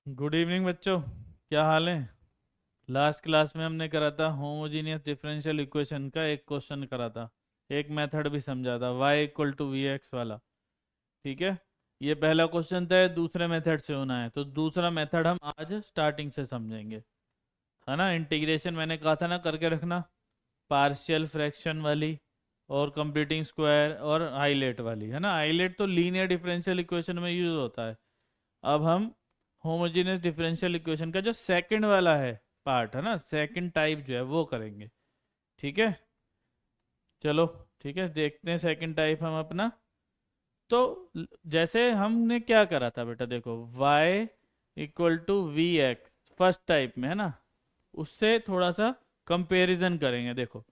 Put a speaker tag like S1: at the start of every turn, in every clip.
S1: Good evening बच्चों। क्या हाल है? लास्ट क्लास में हमने करा था होमोजीनियस डिफरेंशियल इक्वेशन का एक क्वेश्चन करा था। एक मेथड भी समझा था y equal to v x वाला। ठीक है। ये पहला क्वेश्चन था, दूसरे मेथड से होना है, तो दूसरा मेथड हम आज स्टार्टिंग से समझेंगे। है ना, इंटीग्रेशन मैंने कहा था ना करके रखना, पार्शियल फ्रैक्शन वाली और कंप्लीटिंग स्क्वायर और हाईलाइट वाली। है ना, हाईलाइट तो लीनियर डिफरेंशियल इक्वेशन में यूज होता है। अब हम होमोजेनियस डिफरेंशियल इक्वेशन का जो सेकंड वाला है पार्ट, है ना, सेकंड टाइप जो है वो करेंगे। ठीक है, चलो। ठीक है, देखते हैं सेकंड टाइप हम अपना। तो जैसे हमने क्या करा था बेटा, देखो y equal to v x first type में, है ना, उससे थोड़ा सा कंपैरिजन करेंगे। देखो,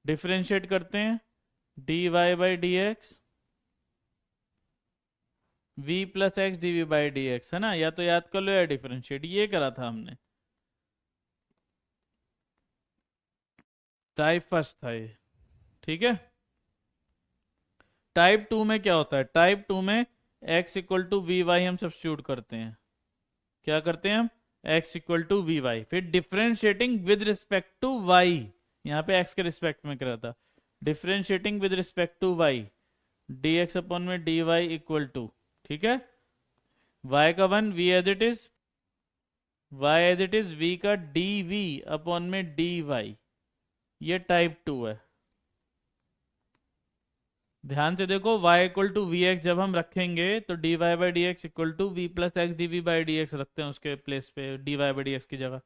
S1: डिफरेंशिएट करते हैं d y by d x, v plus x d v by d x, है ना, या तो याद कर लो या डिफरेंशिएट, ये करा था हमने। टाइप फर्स्ट था ये। ठीक है। टाइप टू में क्या होता है? टाइप टू में x equal to v y हम सब्स्टिट्यूट करते हैं। क्या करते हैं हम? x equal to v y, फिर differentiating with respect to y। यहाँ पे x के रिस्पेक्ट में करा था। Differentiating with respect to y, d x upon में डी वाई इक्वल टू, ठीक है, y का one v as it is, y as it is, v का डी वी अपॉन में डी वाई। ये टाइप टू है। ध्यान से देखो, y equal to v x जब हम रखेंगे तो d y by d x equal to v plus x d v by d x रखते हैं उसके प्लेस पे, d y by d x की जगह।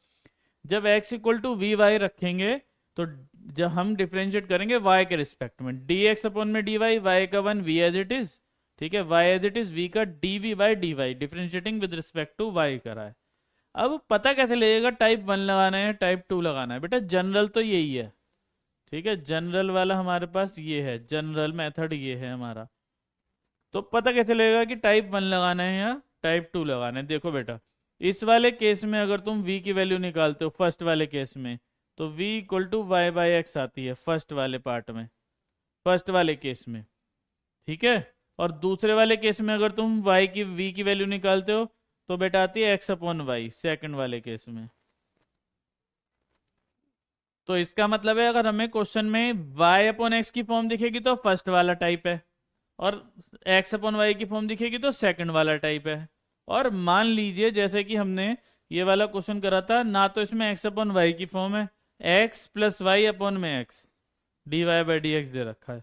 S1: जब x equal to v y रखेंगे तो जब हम डिफरेंशिएट करेंगे y के रिस्पेक्ट में, डी एक्स अपॉन में डी वाई, वाई का one v as it is, ठीक है, y as it is, v का d v by d y, differentiating with respect to y करा है। अब पता कैसे लगेगा टाइप वन लगाना है टाइप टू लगाना है? बेटा जनरल तो यही है। ठीक है, जनरल वाला हमारे पास ये है, जनरल मेथड ये है हमारा। तो पता कैसे लगेगा कि टाइप वन लगाना है या टाइप टू लगाना है? देखो बेटा, इस वाले केस में अगर तुम v की वैल्यू निकालते हो फर्स्ट वाले केस में, तो v equal to y by x आती है फर्स्ट वाले पार्ट में, फर्स्ट वाले केस में। ठीक है। और दूसरे वाले केस में अगर तुम y की v की वैल्यू निकालते हो तो बेटा आती है x अपॉन वाई सेकेंड वाले केस में। तो इसका मतलब है अगर हमें क्वेश्चन में y अपॉन एक्स की फॉर्म दिखेगी तो फर्स्ट वाला टाइप है, और x अपॉन वाई की फॉर्म दिखेगी तो सेकंड वाला टाइप है। और मान लीजिए जैसे कि हमने ये वाला क्वेश्चन करा था ना, तो इसमें x अपॉन वाई की फॉर्म है, x प्लस वाई अपॉन में x d y by d x दे रखा है।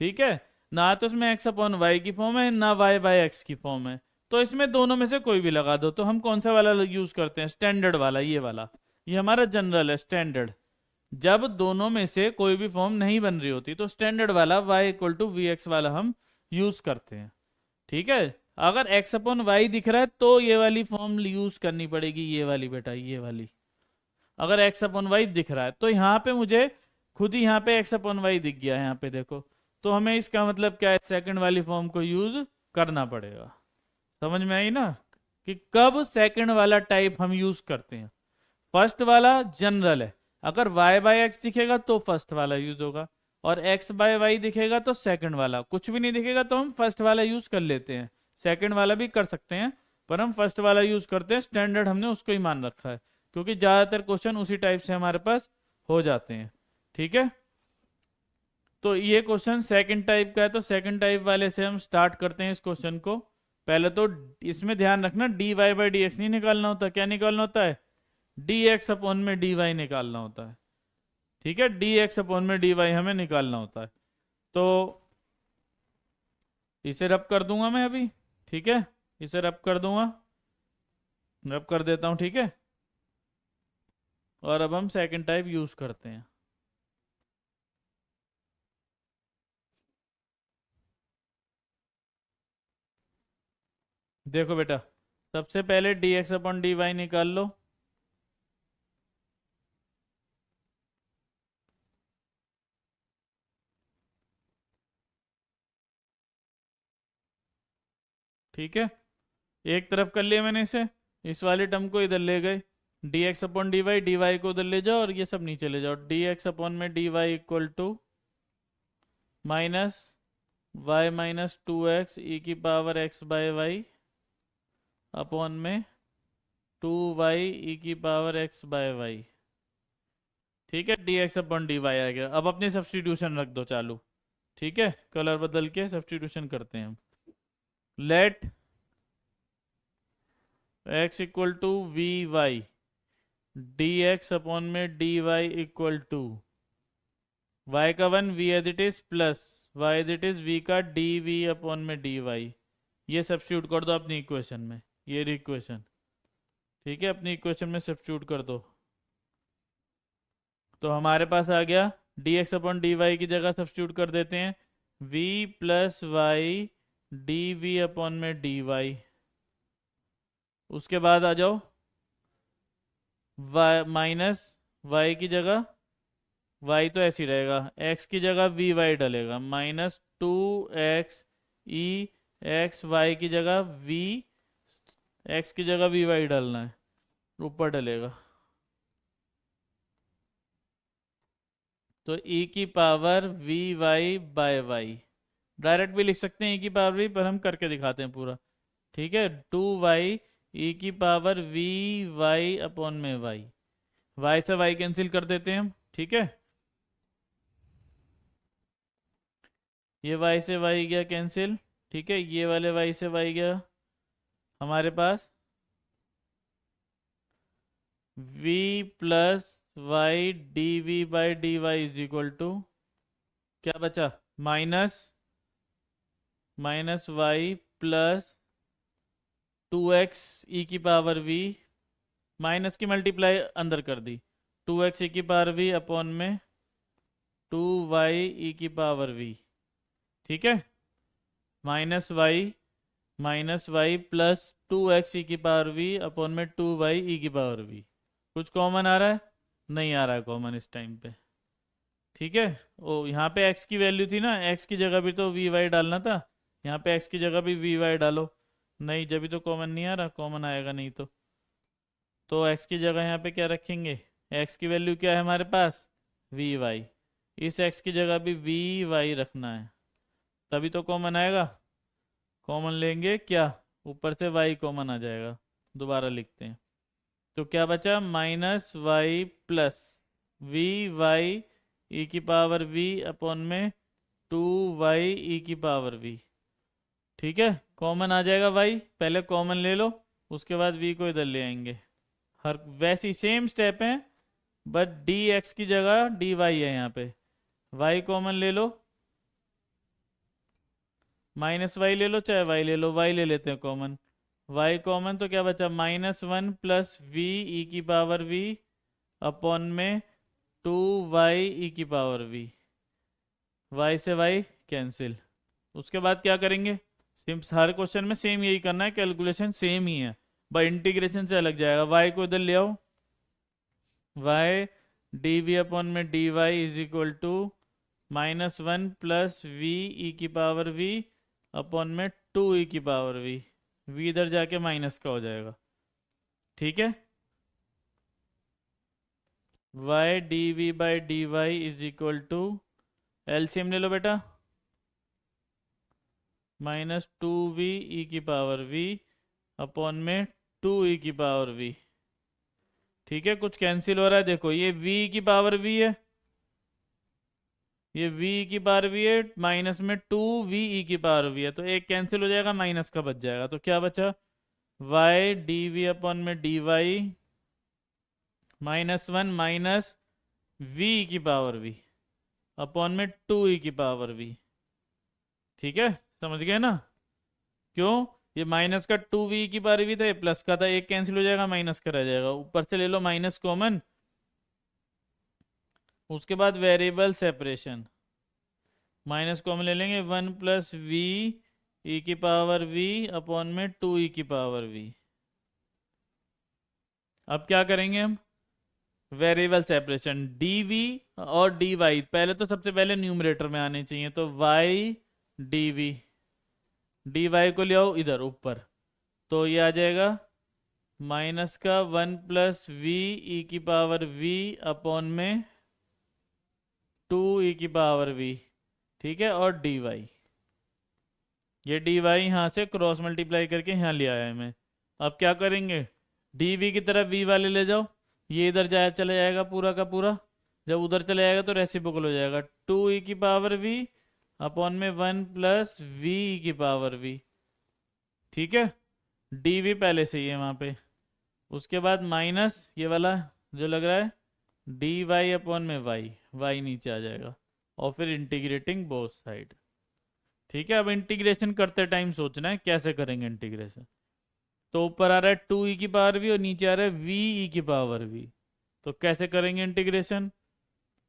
S1: ठीक है, ना तो इसमें x अपॉन वाई की फॉर्म है ना y बाई एक्स की फॉर्म है। तो इसमें दोनों में से कोई भी लगा दो। तो हम कौन सा वाला यूज करते हैं? स्टैंडर्ड वाला, ये वाला। ये हमारा जनरल है, स्टैंडर्ड। जब दोनों में से कोई भी फॉर्म नहीं बन रही होती तो स्टैंडर्ड वाला y equal to v x वाला हम यूज करते हैं। ठीक है। अगर x अपॉन वाई दिख रहा है तो ये वाली फॉर्म यूज करनी पड़ेगी, ये वाली बेटा, ये वाली। अगर x अपॉन वाई दिख रहा है तो यहाँ पे मुझे खुद ही यहाँ पे x अपॉन वाई दिख गया है, यहाँ पे देखो। तो हमें इसका मतलब क्या है? सेकंड वाली फॉर्म को यूज करना पड़ेगा। समझ में आई ना कि कब सेकंड वाला टाइप हम यूज करते हैं? फर्स्ट वाला जनरल है, अगर y बाई एक्स दिखेगा तो फर्स्ट वाला यूज होगा, और x बाय वाई दिखेगा तो सेकंड वाला। कुछ भी नहीं दिखेगा तो हम फर्स्ट वाला यूज कर लेते हैं, सेकंड वाला भी कर सकते हैं, पर हम फर्स्ट वाला यूज करते हैं। स्टैंडर्ड हमने उसको ही मान रखा है क्योंकि ज़्यादातर क्वेश्चन उसी टाइप से हमारे पास हो जाते हैं। ठीक है। तो ये क्वेश्चन सेकंड टाइप का है, तो सेकंड टाइप वाले से हम स्टार्ट करते हैं इस क्वेश्चन को। पहले तो इसमें ध्यान रखना d y by d x नहीं निकालना होता। क्या निकालना होता है? डी एक्स अपॉन में डी वाई निकालना होता है। ठीक है, डी एक्स अपॉन में डी वाई हमें निकालना होता है। तो इसे रब कर दूंगा मैं अभी। ठीक है, इसे रब कर दूंगा, रब कर देता हूं। ठीक है, और अब हम सेकंड टाइप यूज करते हैं। देखो बेटा, सबसे पहले d x upon d y निकाल लो। ठीक है, एक तरफ कर लिया मैंने इसे, इस वाले टर्म को इधर ले गए, d x upon d y को उधर ले जाओ और ये सब नीचे ले जाओ। डी एक्स अपॉन में d y equal to minus y minus two x e की power x by y upon में 2y ई की पावर x बाय वाई। ठीक है, dx अपॉन dy आ गया। अब अपनी सब्स्टिट्यूशन रख दो चालू। ठीक है, कलर बदल के सब्स्टिट्यूशन करते हैं हम। Let x equal to v y, d x upon में d y equal to y का 1 v as it is plus y as it is v का डी वी अपॉन में डी वाई। ये सब्स्टिट्यूट कर दो अपनी इक्वेशन में, ये इक्वेशन। ठीक है, अपनी इक्वेशन में सब्स्टिट्यूट कर दो तो हमारे पास आ गया d x upon d y की जगह सब्स्टिट्यूट कर देते हैं v plus y d v upon में डी वाई। उसके बाद आ जाओ y माइनस वाई की जगह, y तो ऐसे ही रहेगा, x की जगह वी वाई डलेगा, minus 2x e x, y की जगह v, x की जगह वी वाई डालना है, ऊपर डलेगा। तो e की power v y by y, direct भी लिख सकते हैं e की पावर v, पर हम करके दिखाते हैं पूरा। ठीक है, 2y e की पावर वी वाई अपॉन में वाई, y से y कैंसिल कर देते हैं हम। ठीक है, ये y से y गया कैंसिल। ठीक है, ये वाले y से y गया हमारे पास v plus y d v by d y is equal to क्या बचा, minus y plus 2x e की पावर v, माइनस की मल्टीप्लाई अंदर कर दी, 2x ई की पावर v अपॉन में 2y ई की पावर v। ठीक है, minus y plus 2x e की पावर v अपॉन में 2y ई की पावर v। कुछ कॉमन आ रहा है? नहीं आ रहा है कॉमन इस टाइम पे। ठीक है, ओ यहाँ पे x की वैल्यू थी ना, x की जगह भी तो वी वाई डालना था, यहाँ पे x की जगह भी वी वाई डालो। नहीं, जब भी तो कॉमन नहीं आ रहा, कॉमन आएगा नहीं तो x की जगह यहाँ पे क्या रखेंगे, x की वैल्यू क्या है हमारे पास, वी वाई, इस x की जगह भी वी वाई रखना है, तभी तो कॉमन आएगा। कॉमन लेंगे क्या, ऊपर से y कॉमन आ जाएगा, दोबारा लिखते हैं। तो क्या बचा, minus y plus v y e की पावर v अपॉन में 2y ई की पावर v। ठीक है, कॉमन आ जाएगा y, पहले कॉमन ले लो, उसके बाद v को इधर ले आएंगे। हर वैसी सेम स्टेप है, बट dx की जगह dy है यहाँ पे। y कॉमन ले लो, माइनस वाई ले लो चाहे y ले लो, y ले लेते हैं कॉमन, y कॉमन तो क्या बचा, -1 प्लस वी ई की पावर v अपॉन में 2y ई की पावर v, y से y कैंसिल। उसके बाद क्या करेंगे, हर क्वेश्चन में सेम यही करना है, कैलकुलेशन सेम ही है, बस इंटीग्रेशन से अलग जाएगा। y को इधर ले आओ, y डी वी अपॉन में d y is equal to -1 plus v e की पावर v अपॉन में 2 ई की पावर v, v इधर जाके माइनस का हो जाएगा। ठीक है, y d v by d y is equal to, LCM ले लो बेटा, -2v ई की पावर v अपॉन में 2 ई की पावर v। ठीक है, कुछ कैंसिल हो रहा है, देखो ये v की पावर v है, ये v की पावर v है, माइनस में 2v ई की पावर v है, तो एक कैंसिल हो जाएगा, माइनस का बच जाएगा। तो क्या बचा, y डी वी अपॉन में डी वाई -1 माइनस v की पावर v अपॉन में 2 ई की पावर v। ठीक है, समझ गए ना, क्यों, ये माइनस का 2v की पावर v था, ये प्लस का था, एक कैंसिल हो जाएगा, माइनस का रह जाएगा, ऊपर से ले लो माइनस कॉमन। उसके बाद वेरिएबल सेपरेशन, माइनस कॉमन ले लेंगे, 1 प्लस वी ई की पावर v अपॉन में 2 ई की पावर v। अब क्या करेंगे हम, वेरिएबल सेपरेशन, dv और dy पहले तो सबसे पहले न्यूमरेटर में आने चाहिए, तो y dv, dy को ले आओ इधर ऊपर, तो ये आ जाएगा माइनस का 1 प्लस वी ई की पावर v अपॉन में 2 ई की पावर v। ठीक है, और dy, ये dy यहाँ से क्रॉस मल्टीप्लाई करके यहाँ ले आया है मैं। अब क्या करेंगे, dv की तरफ v वाले ले जाओ, ये इधर जाए चले जाएगा पूरा का पूरा, जब उधर चले जाएगा तो रेसिप्रोकल हो जाएगा, 2e की पावर v अपॉन में 1 प्लस वी की पावर v। ठीक है, dv पहले से ही है वहां पे, उसके बाद माइनस ये वाला जो लग रहा है dy अपॉन में y नीचे आ जाएगा, और फिर इंटीग्रेटिंग बोथ साइड। ठीक है, अब इंटीग्रेशन करते टाइम सोचना है कैसे करेंगे इंटीग्रेशन। तो ऊपर आ रहा है 2e की पावर v और नीचे आ रहा है ve की पावर v, तो कैसे करेंगे इंटीग्रेशन?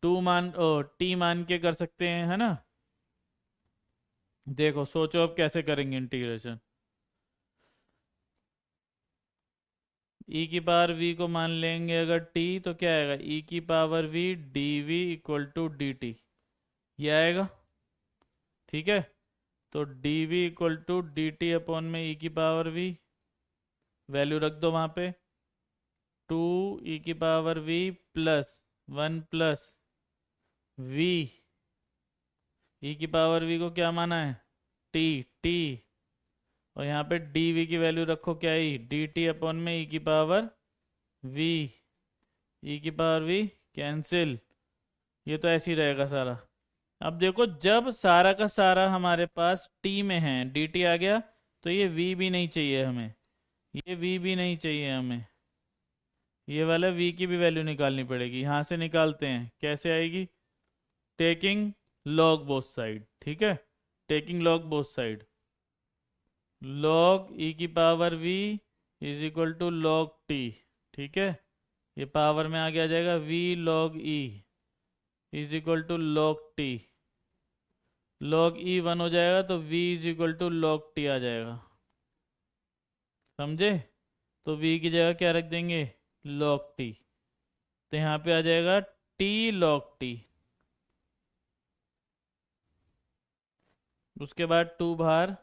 S1: t मान के कर सकते हैं, है ना। देखो सोचो अब कैसे करेंगे इंटीग्रेशन। e की पावर v को मान लेंगे अगर t, तो क्या आएगा, e की power v dv equal to dt, ये आएगा। ठीक है, तो dv equal to dt upon में e की पावर v, वैल्यू रख दो वहां पे, 2e की power v plus 1 plus v, e की पावर v को क्या माना है, t, और यहाँ पे dv की वैल्यू रखो क्या ही, dt अपॉन में e की पावर v, e की पावर v कैंसिल, ये तो ऐसे ही रहेगा सारा। अब देखो जब सारा का सारा हमारे पास t में है, dt आ गया, तो ये v भी नहीं चाहिए हमें, ये v भी नहीं चाहिए हमें, ये वाला v की भी वैल्यू निकालनी पड़ेगी। यहाँ से निकालते हैं, कैसे आएगी, टेकिंग लॉग बोथ साइड। ठीक है, taking log both side, log e की power v is equal to log t। ठीक है, ये पावर में आगे आ जाएगा v log e is equal to log t, log e 1 हो जाएगा तो v is equal to log t आ जाएगा, समझे। तो v की जगह क्या रख देंगे, log t, तो यहाँ पे आ जाएगा t log t, उसके बाद 2 बाहर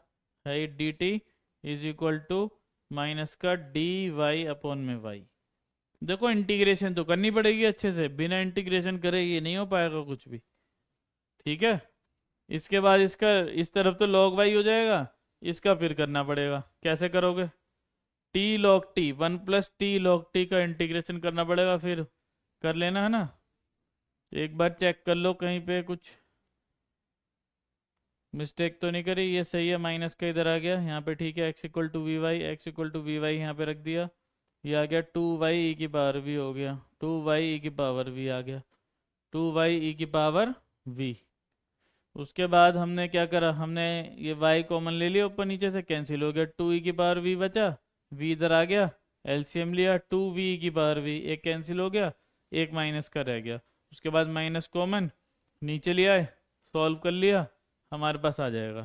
S1: है dt is equal to minus का dy अपॉन में y। देखो इंटीग्रेशन तो करनी पड़ेगी अच्छे से, बिना इंटीग्रेशन करे ये नहीं हो पाएगा कुछ भी। ठीक है, इसके बाद इसका इस तरफ तो log y हो जाएगा, इसका फिर करना पड़ेगा, कैसे करोगे, t log t 1 plus t log t का इंटीग्रेशन करना पड़ेगा, फिर कर लेना है ना। एक बार चेक कर लो कहीं पे कुछ मिस्टेक तो नहीं करी, ये सही है, माइनस का इधर आ गया यहाँ पे। ठीक है, x equal to v y, x equal to v y यहाँ पे रख दिया, ये आ गया 2y e की पावर v हो गया, 2y e की पावर v आ गया, 2y e की पावर v। उसके बाद हमने क्या करा, हमने ये y कॉमन ले लिया, ऊपर नीचे से कैंसिल हो गया, 2e की पावर v बचा, v इधर आ गया, एलसीएम लिया, 2v e की पावर v, एक कैंसिल हो गया, एक माइनस का रह गया, उसके बाद माइनस कॉमन नीचे लिया है, सॉल्व कर लिया, हमारे पास आ जाएगा।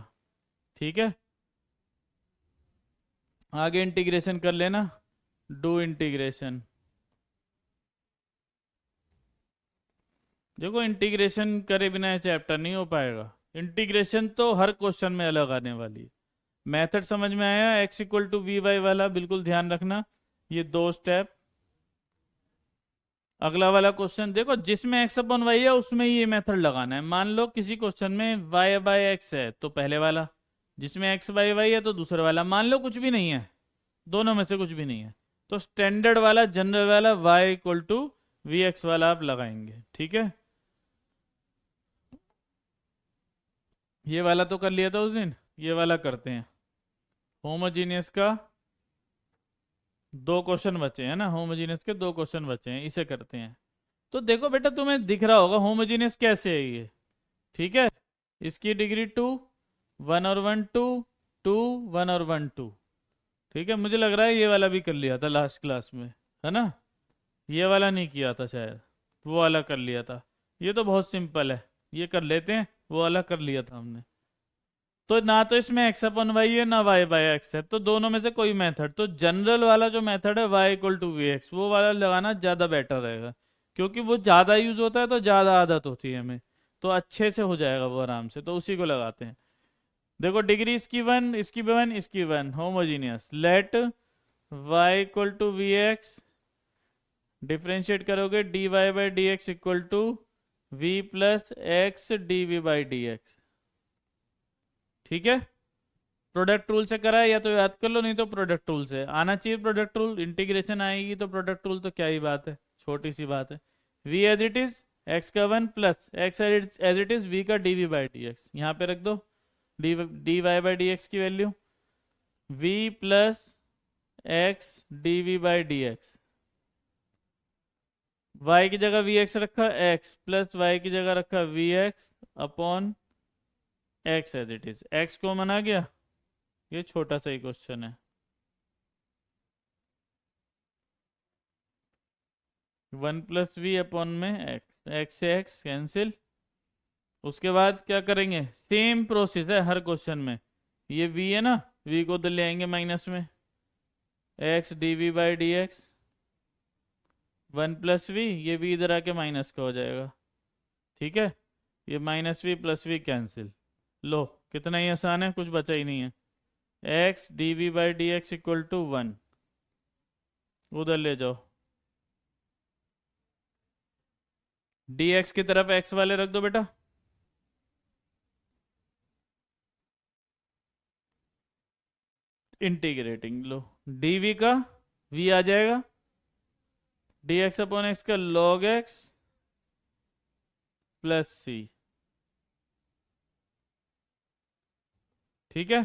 S1: ठीक है, आगे इंटीग्रेशन कर लेना, डू इंटीग्रेशन। देखो इंटीग्रेशन करे बिना ये चैप्टर नहीं हो पाएगा, इंटीग्रेशन तो हर क्वेश्चन में अलग आने वाली है। मेथड समझ में आया, x equal to v y वाला बिल्कुल ध्यान रखना, ये 2 स्टेप। अगला वाला क्वेश्चन देखो, जिसमें x अपन y है उसमें ये मेथड लगाना है। मान लो किसी क्वेश्चन में y बाय एक्स है तो पहले वाला, जिसमें x बाय y है तो दूसरा वाला। मान लो कुछ भी नहीं है, दोनों में से कुछ भी नहीं है, तो स्टैंडर्ड वाला जनरल वाला y equal to v x वाला आप लगाएंगे। ठीक है, ये वाला तो कर लिया था उस दिन, ये वाला करते हैं। होमोजीनियस का 2 क्वेश्चन बचे हैं ना, होमोजीनियस के 2 क्वेश्चन बचे हैं, इसे करते हैं। तो देखो बेटा तुम्हें दिख रहा होगा होमोजीनियस कैसे है ये। ठीक है, इसकी डिग्री 2, 1 और 1 2, 2 1 और 1 2। ठीक है, मुझे लग रहा है ये वाला भी कर लिया था लास्ट क्लास में, है ना। ये वाला नहीं किया था शायद, वो वाला कर लिया था। ये तो बहुत सिंपल है, ये कर लेते हैं, वो वाला कर लिया था हमने। तो ना तो इसमें x अपन वाई है ना y बाय एक्स है, तो दोनों में से कोई मेथड, तो जनरल वाला जो मेथड है y equal to v x, वो वाला लगाना ज़्यादा बेटर रहेगा, क्योंकि वो ज़्यादा यूज होता है तो ज़्यादा आदत होती है हमें, तो अच्छे से हो जाएगा वो आराम से, तो उसी को लगाते हैं। देखो डिग्री इसकी 1, इसकी भी 1, इसकी 1, homogeneous. Let y equal to v x, differentiate करोगे dy by d x equal to v plus x d v by d x. ठीक है, प्रोडक्ट रूल से करा है या तो याद कर लो, नहीं तो प्रोडक्ट रूल से आना चाहिए। प्रोडक्ट रूल इंटीग्रेशन आएगी तो प्रोडक्ट रूल तो क्या ही बात है, छोटी सी बात है। v as it is x का one plus x as it is v का dv बाई डी एक्स, यहाँ पे रख दो dy बाई डी एक्स की value v plus x dv by d x. y की जगह vx रखा, x प्लस y की जगह रखा vx upon x as it is. x common आ गया, ये छोटा सा ही क्वेश्चन है। 1 प्लस वी अपॉन में x, x से x कैंसिल। उसके बाद क्या करेंगे, सेम प्रोसेस है हर क्वेश्चन में। ये v है ना, v को तो ले आएंगे माइनस में, x dv by d x 1 plus v, ये v इधर आके माइनस का हो जाएगा। ठीक है, ये minus v plus v cancel. लो कितना ही आसान है, कुछ बचा ही नहीं है। x dv by d x equal to 1, उधर ले जाओ, dx की तरफ x वाले रख दो बेटा। इंटीग्रेटिंग लो, dv का v आ जाएगा dx अपॉन एक्स का log x प्लस सी। ठीक है,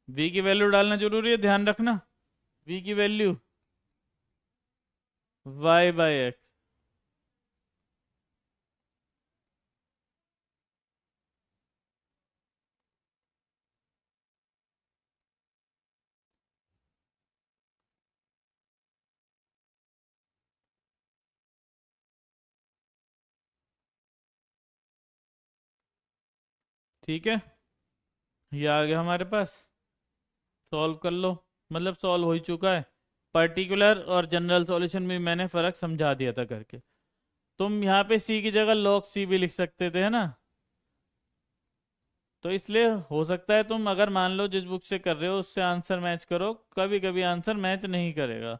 S1: v की वैल्यू डालना जरूरी है, ध्यान रखना। v की वैल्यू y बाई एक्स, ठीक है, ये आ गया हमारे पास। सॉल्व कर लो, मतलब सॉल्व हो ही चुका है। पर्टिकुलर और जनरल सॉल्यूशन में मैंने फ़र्क समझा दिया था करके। तुम यहाँ पे c की जगह log c भी लिख सकते थे, है ना। तो इसलिए हो सकता है तुम अगर मान लो जिस बुक से कर रहे हो उससे आंसर मैच करो, कभी कभी आंसर मैच नहीं करेगा,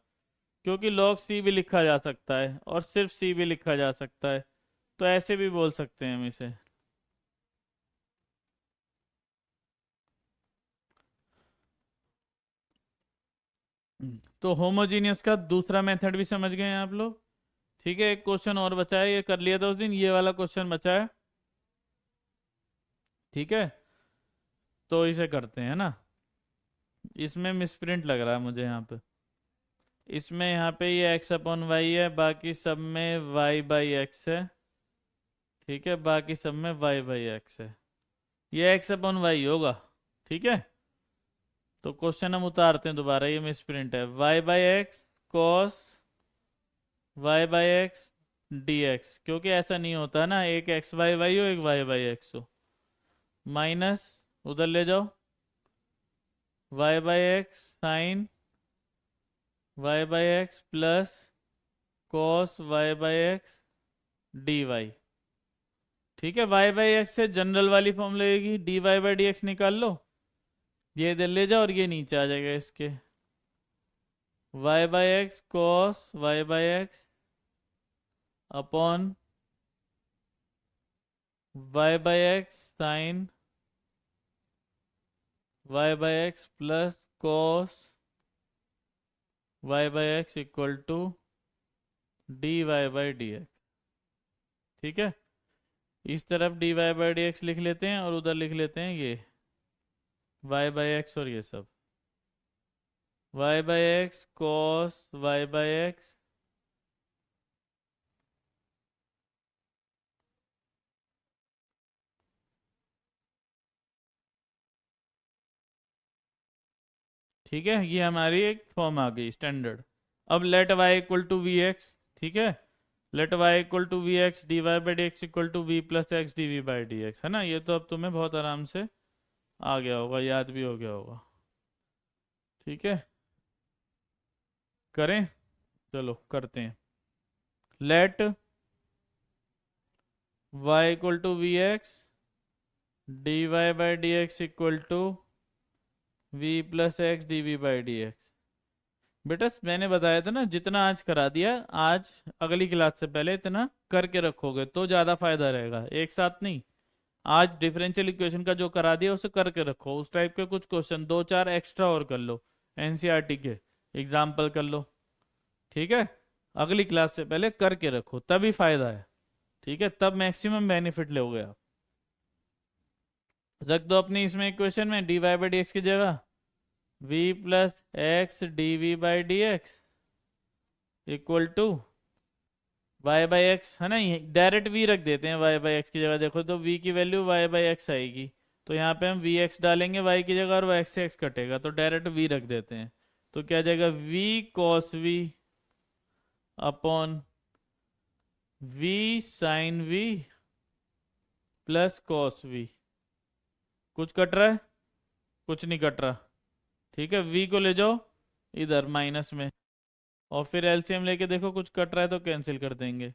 S1: क्योंकि log c भी लिखा जा सकता है और सिर्फ c भी लिखा जा सकता है। तो ऐसे भी बोल सकते हैं हम इसे। तो होमोजीनियस का दूसरा मेथड भी समझ गए हैं आप लोग। ठीक है, एक क्वेश्चन और बचा है, ये कर लिया था उस दिन, ये वाला क्वेश्चन बचा है। ठीक है, तो इसे करते हैं ना। इसमें मिसप्रिंट लग रहा है मुझे यहाँ पे। इसमें यहाँ पे ये x अपॉन वाई है, बाकी सब में y बाई एक्स है। ठीक है, बाकी सब में y बाई एक्स है, ये x अपॉन वाई होगा। ठीक है, तो क्वेश्चन हम उतारते हैं दोबारा, ये मिसप्रिंट है। y by x cos y by x D x, क्योंकि ऐसा नहीं होता ना, एक एक्स बाई वाई हो एक y बाई एक्स हो। माइनस उधर ले जाओ, y by x sine y by x plus cos y by x d y. ठीक है, y बाई एक्स से जनरल वाली फॉर्म लगेगी, d y by d x निकाल लो, ये इधर ले जाओ और ये नीचे आ जाएगा इसके। y by x cos y by x upon y by x sine y by x plus cos y by x equal to d y by d x. ठीक है, इस तरफ d y by d x लिख लेते हैं और उधर लिख लेते हैं ये y बाई एक्स और ये सब y by x cos y by x ठीक है, ये हमारी एक फॉर्म आ गई स्टैंडर्ड। अब let y equal to v x. ठीक है, let y equal to v x d y by d x equal to v plus x d v by d x, है ना। ये तो अब तुम्हें बहुत आराम से आ गया होगा, याद भी हो गया होगा। ठीक है, करें, चलो करते हैं। Let y equal to v x d y by d x equal to v plus x d v by d x. बेटा मैंने बताया था ना, जितना आज करा दिया, आज अगली क्लास से पहले इतना करके रखोगे तो ज़्यादा फायदा रहेगा, एक साथ नहीं। आज डिफरेंशियल इक्वेशन का जो करा दिया उसे करके रखो, उस टाइप के कुछ क्वेश्चन दो चार एक्स्ट्रा और कर लो, एनसीईआरटी के एग्जाम्पल कर लो। ठीक है, अगली क्लास से पहले करके रखो, तभी फायदा है। ठीक है, तब मैक्सिमम बेनिफिट लोगे आप। रख दो अपनी इसमें इक्वेशन में dy बाई डी एक्स की जगह v plus x d v by d x equal to y by x, है ना, डायरेक्ट v रख देते हैं y बाई एक्स की जगह। देखो तो v की वैल्यू y बाई एक्स आएगी, तो यहाँ पे हम वी एक्स डालेंगे y की जगह और y से x कटेगा, तो डायरेक्ट v रख देते हैं। तो क्या जाएगा, v cos v upon v sine v plus cos v। कुछ कट रहा है? कुछ नहीं कट रहा। ठीक है, v को ले जाओ इधर माइनस में, और फिर एलसीएम लेके देखो कुछ कट रहा है तो कैंसिल कर देंगे।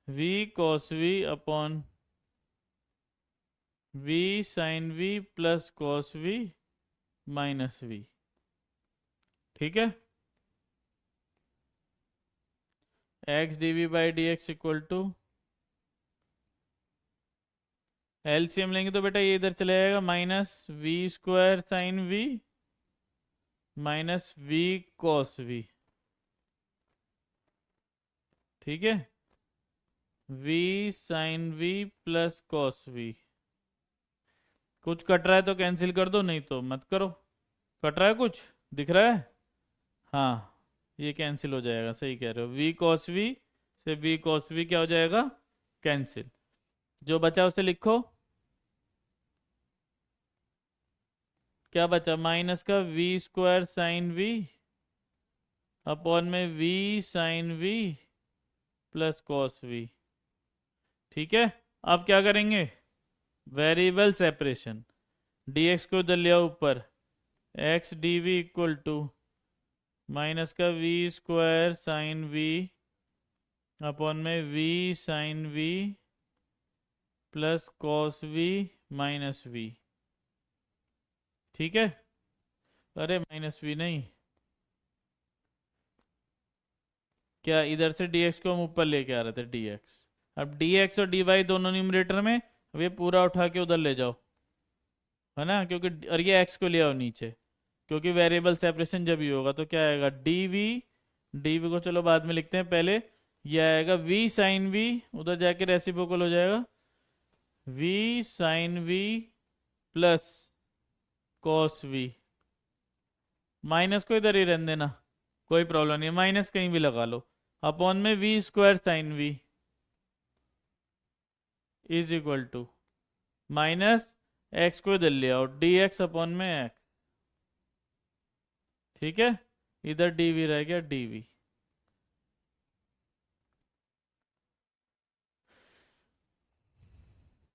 S1: v cos v upon v sine v plus cos v minus v। ठीक है, x d v by d x equal to, LCM लेंगे तो बेटा ये इधर चले जाएगा, minus v square sine v minus v cos v। ठीक है, v sine v plus cos v। कुछ कट रहा है तो कैंसिल कर दो, नहीं तो मत करो। कट रहा है, कुछ दिख रहा है? हाँ, ये कैंसिल हो जाएगा, सही कह रहे हो। v कॉस v से v कॉस v क्या हो जाएगा, कैंसिल। जो बचा उसे लिखो, क्या बचा, माइनस का v square sine v upon में v sine v plus cos v। ठीक है, अब क्या करेंगे, वेरिएबल सेपरेशन, dx को उधर ले आओ ऊपर, x dv equal to minus का v square sine v upon में v sine v plus cos v minus v। ठीक है, अरे माइनस v नहीं, क्या इधर से dx को हम ऊपर लेके आ रहे थे, dx। अब dx और dy दोनों न्यूमरेटर में, अब ये पूरा उठा के उधर ले जाओ, है ना, क्योंकि और ये x को ले आओ नीचे, क्योंकि वेरिएबल सेपरेशन जब ही होगा। तो क्या आएगा, dv को चलो बाद में लिखते हैं, पहले ये आएगा v साइन v, उधर जाके रेसिप्रोकल हो जाएगा, v sine v plus cos v। Minus को इधर ही रहने देना, कोई प्रॉब्लम नहीं, माइनस कहीं भी लगा लो, अपॉन में v square sine v is equal to minus x को इधर ले आओ, dx अपॉन में x। ठीक है, इधर dv रह गया dv।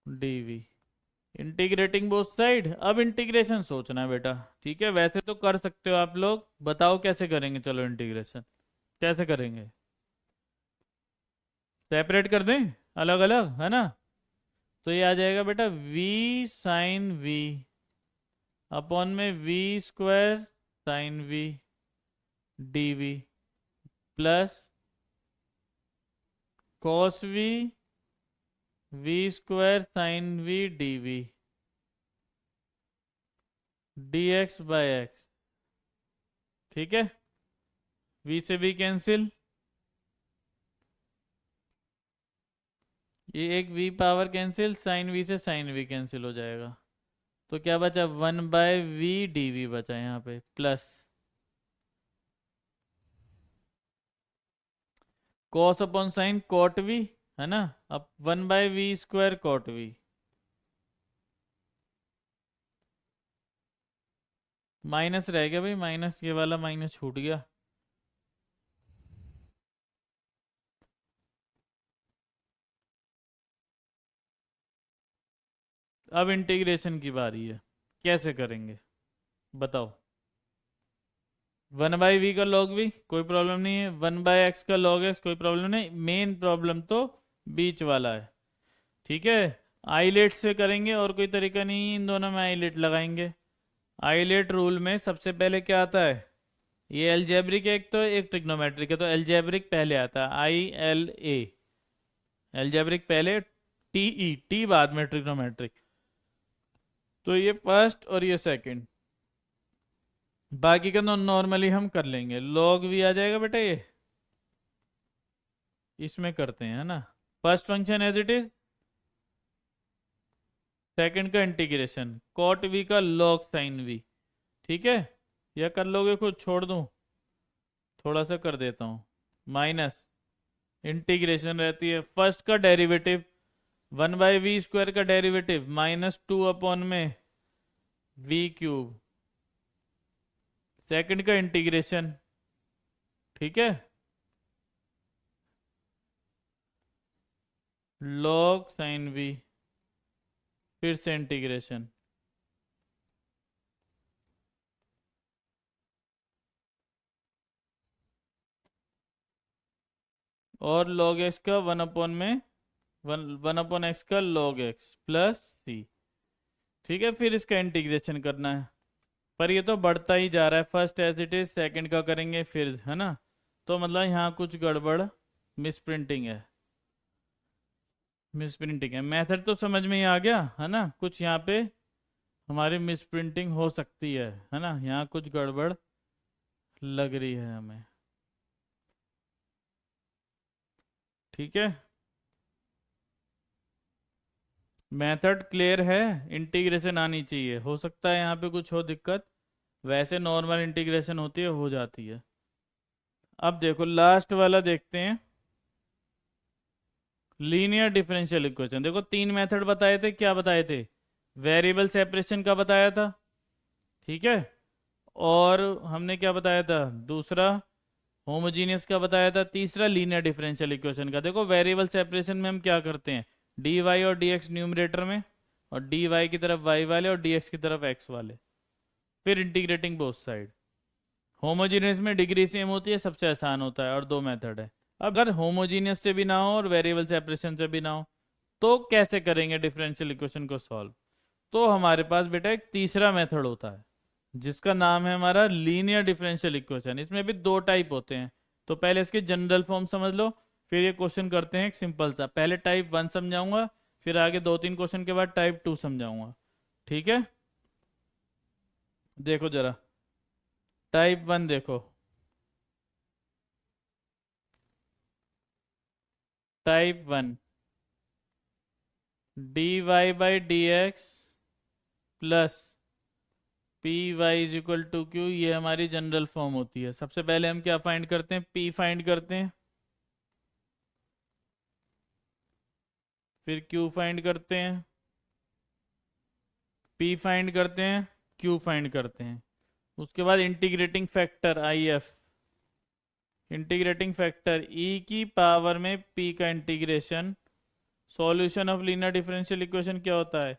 S1: dv integrating both side. अब इंटीग्रेशन सोचना है बेटा। ठीक है, वैसे तो कर सकते हो आप लोग, बताओ कैसे करेंगे। चलो इंटीग्रेशन कैसे करेंगे, सेपरेट कर दें अलग अलग, है ना। तो ये आ जाएगा बेटा v साइन v अपॉन में v square sine v dv plus cos v square sine v dv dx by x। ठीक है, v से v कैंसिल, ये एक v power cancel, sine v से साइन v कैंसिल हो जाएगा। तो क्या बचा, 1/v dv बचा यहाँ पे, plus cos upon sine cot v, है ना। अब 1/v square cot v, minus रह गया भाई, माइनस ये वाला माइनस छूट गया। अब इंटीग्रेशन की बारी है, कैसे करेंगे बताओ। 1/v का log v कोई प्रॉब्लम नहीं है, 1/x का log x कोई प्रॉब्लम नहीं, मेन प्रॉब्लम तो बीच वाला है। ठीक है, आइलेट से करेंगे और कोई तरीका नहीं, इन दोनों में आइलेट लगाएंगे। आइलेट रूल में सबसे पहले क्या आता है, ये एल्जेब्रिक एक तो एक ट्रिग्नोमेट्रिक है, तो एल्जेब्रिक पहले आता है, आई एल ए, एल्जेब्रिक पहले TE, टी बाद में ट्रिग्नोमेट्रिक। तो ये फर्स्ट और ये सेकंड, बाकी का नॉर्मली हम कर लेंगे। log v आ जाएगा बेटा, ये इसमें करते हैं है ना। First function as it is, second का इंटीग्रेशन cot v का log sin v। ठीक है, या कर लोगे खुद, छोड़ दूं, थोड़ा सा कर देता हूं। माइनस इंटीग्रेशन रहती है फर्स्ट का डेरिवेटिव 1/v² का डेरिवेटिव -2 में v क्यूब, सेकंड का इंटीग्रेशन। ठीक है, log sin v, फिर से इंटीग्रेशन, और log x का 1/x का log x प्लस c। ठीक है, फिर इसका इंटीग्रेशन करना है, पर ये तो बढ़ता ही जा रहा है। First as it is, second का करेंगे फिर, है ना। तो मतलब यहाँ कुछ गड़बड़, मिसप्रिंटिंग है, मिसप्रिंटिंग है। मेथड तो समझ में ही आ गया है ना, कुछ यहाँ पे हमारी मिसप्रिंटिंग हो सकती है ना, यहाँ कुछ गड़बड़ लग रही है हमें। ठीक है, मेथड क्लियर है, इंटीग्रेशन आनी चाहिए। हो सकता है यहाँ पे कुछ हो दिक्कत, वैसे नॉर्मल इंटीग्रेशन होती है, हो जाती है। अब देखो लास्ट वाला देखते हैं, लीनियर डिफरेंशियल इक्वेशन। देखो तीन मेथड बताए थे, क्या बताए थे, वेरिएबल सेपरेशन का बताया था, ठीक है, और हमने क्या बताया था, दूसरा होमोजीनियस का बताया था, तीसरा लीनियर डिफरेंशियल इक्वेशन का। देखो वेरिएबल सेपरेशन में हम क्या करते हैं, डी वाई और डी एक्स न्यूमरेटर में, और डी वाई की तरफ वाई वाले और डी एक्स की तरफ एक्स वाले, फिर इंटीग्रेटिंग बोथ साइड। होमोजीनियस में डिग्री सेम होती है, सबसे आसान होता है, और दो मेथड है। अगर होमोजीनियस से भी ना हो और वेरिएबल सेपरेशन से भी ना हो, तो कैसे करेंगे डिफरेंशियल इक्वेशन को सॉल्व। तो हमारे पास बेटा एक तीसरा मेथड होता है, जिसका नाम है हमारा लीनियर डिफरेंशियल इक्वेशन। इसमें भी दो टाइप होते हैं, तो पहले इसके जनरल फॉर्म समझ लो, फिर ये क्वेश्चन करते हैं एक सिंपल सा। पहले टाइप 1 समझाऊंगा, फिर आगे 2-3 क्वेश्चन के बाद टाइप 2 समझाऊंगा। ठीक है, देखो जरा टाइप 1 देखो। Type 1, d y by d x plus p y is equal to q, ये हमारी जनरल फॉर्म होती है। सबसे पहले हम क्या फाइंड करते हैं, पी फाइंड करते हैं, फिर क्यू फाइंड करते हैं, पी फाइंड करते हैं, क्यू फाइंड करते हैं। उसके बाद integrating factor I F, integrating factor e की पावर में पी का integration. Solution of linear differential equation क्या होता है,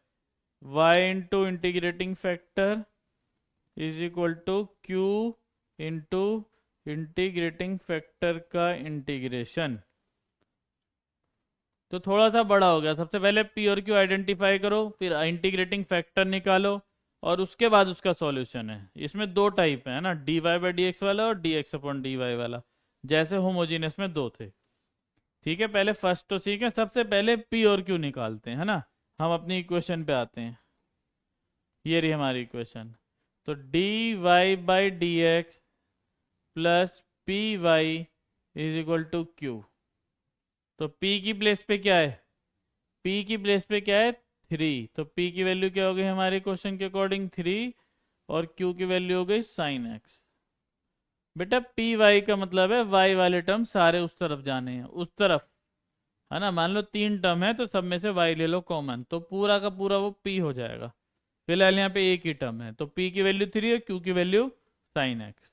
S1: y into integrating factor is equal to q into integrating factor का इंटीग्रेशन। तो थोड़ा सा बड़ा हो गया। सबसे पहले पी और क्यू आइडेंटिफाई करो, फिर इंटीग्रेटिंग फैक्टर निकालो, और उसके बाद उसका सॉल्यूशन है। इसमें दो टाइप है ना, d y by d x वाला और d x upon d y वाला, जैसे होमोजीनियस में दो थे। ठीक है, पहले फर्स्ट तो ठीक है, सबसे पहले पी और क्यू निकालते हैं, है ना। हम अपनी इक्वेशन पे आते हैं, ये रही हमारी इक्वेशन। तो d y by d x plus p y is equal to q. तो p की प्लेस पे क्या है, p की प्लेस पे क्या है, 3। तो p की वैल्यू क्या हो गई हमारे क्वेश्चन के अकॉर्डिंग 3, और q की वैल्यू हो गई sin x। बेटा पी वाई का मतलब है y वाले टर्म सारे उस तरफ जाने हैं, उस तरफ, है ना। मान लो 3 टर्म है, तो सब में से y ले लो कॉमन, तो पूरा का पूरा वो p हो जाएगा। फिलहाल यहाँ पे एक ही टर्म है, तो p की वैल्यू 3 है, q की value sin x।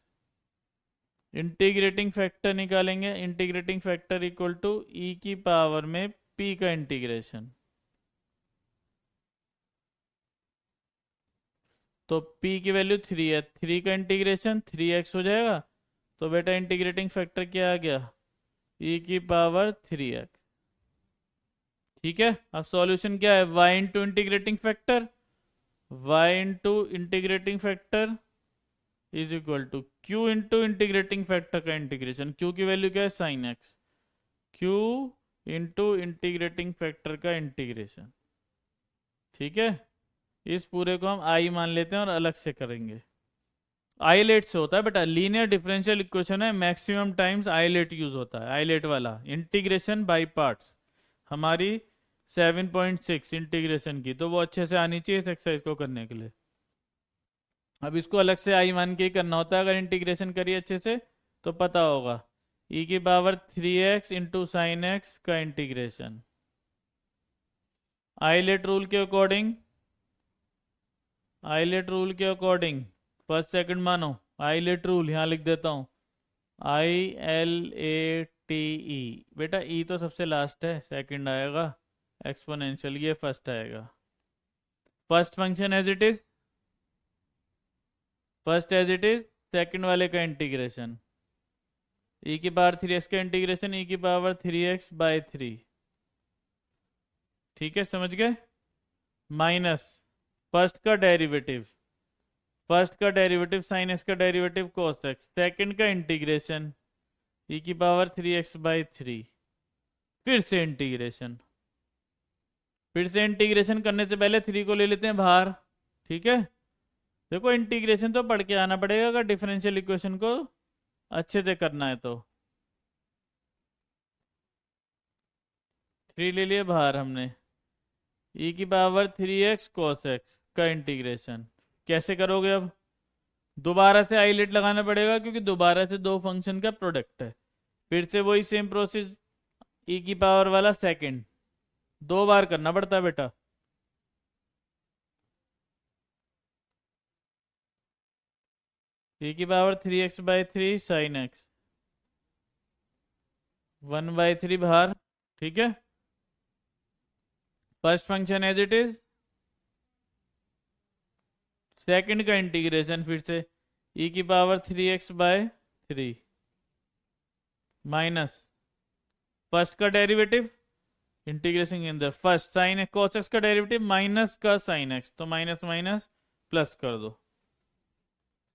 S1: Integrating factor निकालेंगे, integrating factor equal to e की पावर में p का इंटीग्रेशन। तो p की वैल्यू 3 है, 3 का इंटीग्रेशन 3x हो जाएगा। तो बेटा इंटीग्रेटिंग फैक्टर क्या आ गया, e की पावर 3x। ठीक है, अब सॉल्यूशन क्या है, y into integrating factor, y into integrating factor is equal to q into integrating factor का इंटीग्रेशन। q की वैल्यू क्या है sin x, q into integrating factor का इंटीग्रेशन। ठीक है, इस पूरे को हम आई मान लेते हैं और अलग से करेंगे। आईलेट से होता है बेटा, लीनियर डिफरेंशियल इक्वेशन है, मैक्सिमम टाइम्स आईलेट यूज होता है। आईलेट वाला इंटीग्रेशन बाय पार्ट्स हमारी 7.6 इंटीग्रेशन की, तो वो अच्छे से आनी चाहिए इस एक्सरसाइज को करने के लिए। अब इसको अलग से आई मान के ही करना होता है, अगर इंटीग्रेशन करिए अच्छे से तो पता होगा। e की power 3x into sine x का इंटीग्रेशन। आईलेट रूल के अकॉर्डिंग, आईलेट रूल के अकॉर्डिंग फर्स्ट सेकंड मानो, आईलेट रूल यहाँ लिख देता हूँ, ILATE। बेटा ई तो सबसे लास्ट है, सेकंड आएगा, एक्सपोनेंशियल ये फर्स्ट आएगा। First function as it is, first as it is, second वाले का इंटीग्रेशन, e की पावर 3x का इंटीग्रेशन e की पावर 3x बाय 3। ठीक है, समझ गए? माइनस फर्स्ट का डेरिवेटिव, फर्स्ट का डेरिवेटिव साइन एक्स का डेरिवेटिव कोस एक्स, सेकंड का इंटीग्रेशन e की पावर 3x बाई 3। फिर से इंटीग्रेशन, फिर से इंटीग्रेशन करने से पहले 3 को ले लेते हैं बाहर। ठीक है, देखो इंटीग्रेशन तो पढ़ के आना पड़ेगा अगर डिफरेंशियल इक्वेशन को अच्छे से करना है तो। 3 ले लिए बाहर हमने, e की पावर 3x cos x का इंटीग्रेशन। कैसे करोगे अब? दोबारा से आईलेट लगाना पड़ेगा क्योंकि दोबारा से दो फंक्शन का प्रोडक्ट है। फिर से वही सेम प्रोसेस, e की पावर वाला सेकंड, 2 बार करना पड़ता है बेटा। e की power 3x by 3 sine x, 1/3 बाहर। ठीक है, first function as it is, second का इंटीग्रेशन फिर से e की power 3x by 3 minus first का डेरिवेटिव, इंटीग्रेशन के अंदर first sine x cos x का डेरिवेटिव माइनस का साइन एक्स, तो माइनस माइनस प्लस कर दो।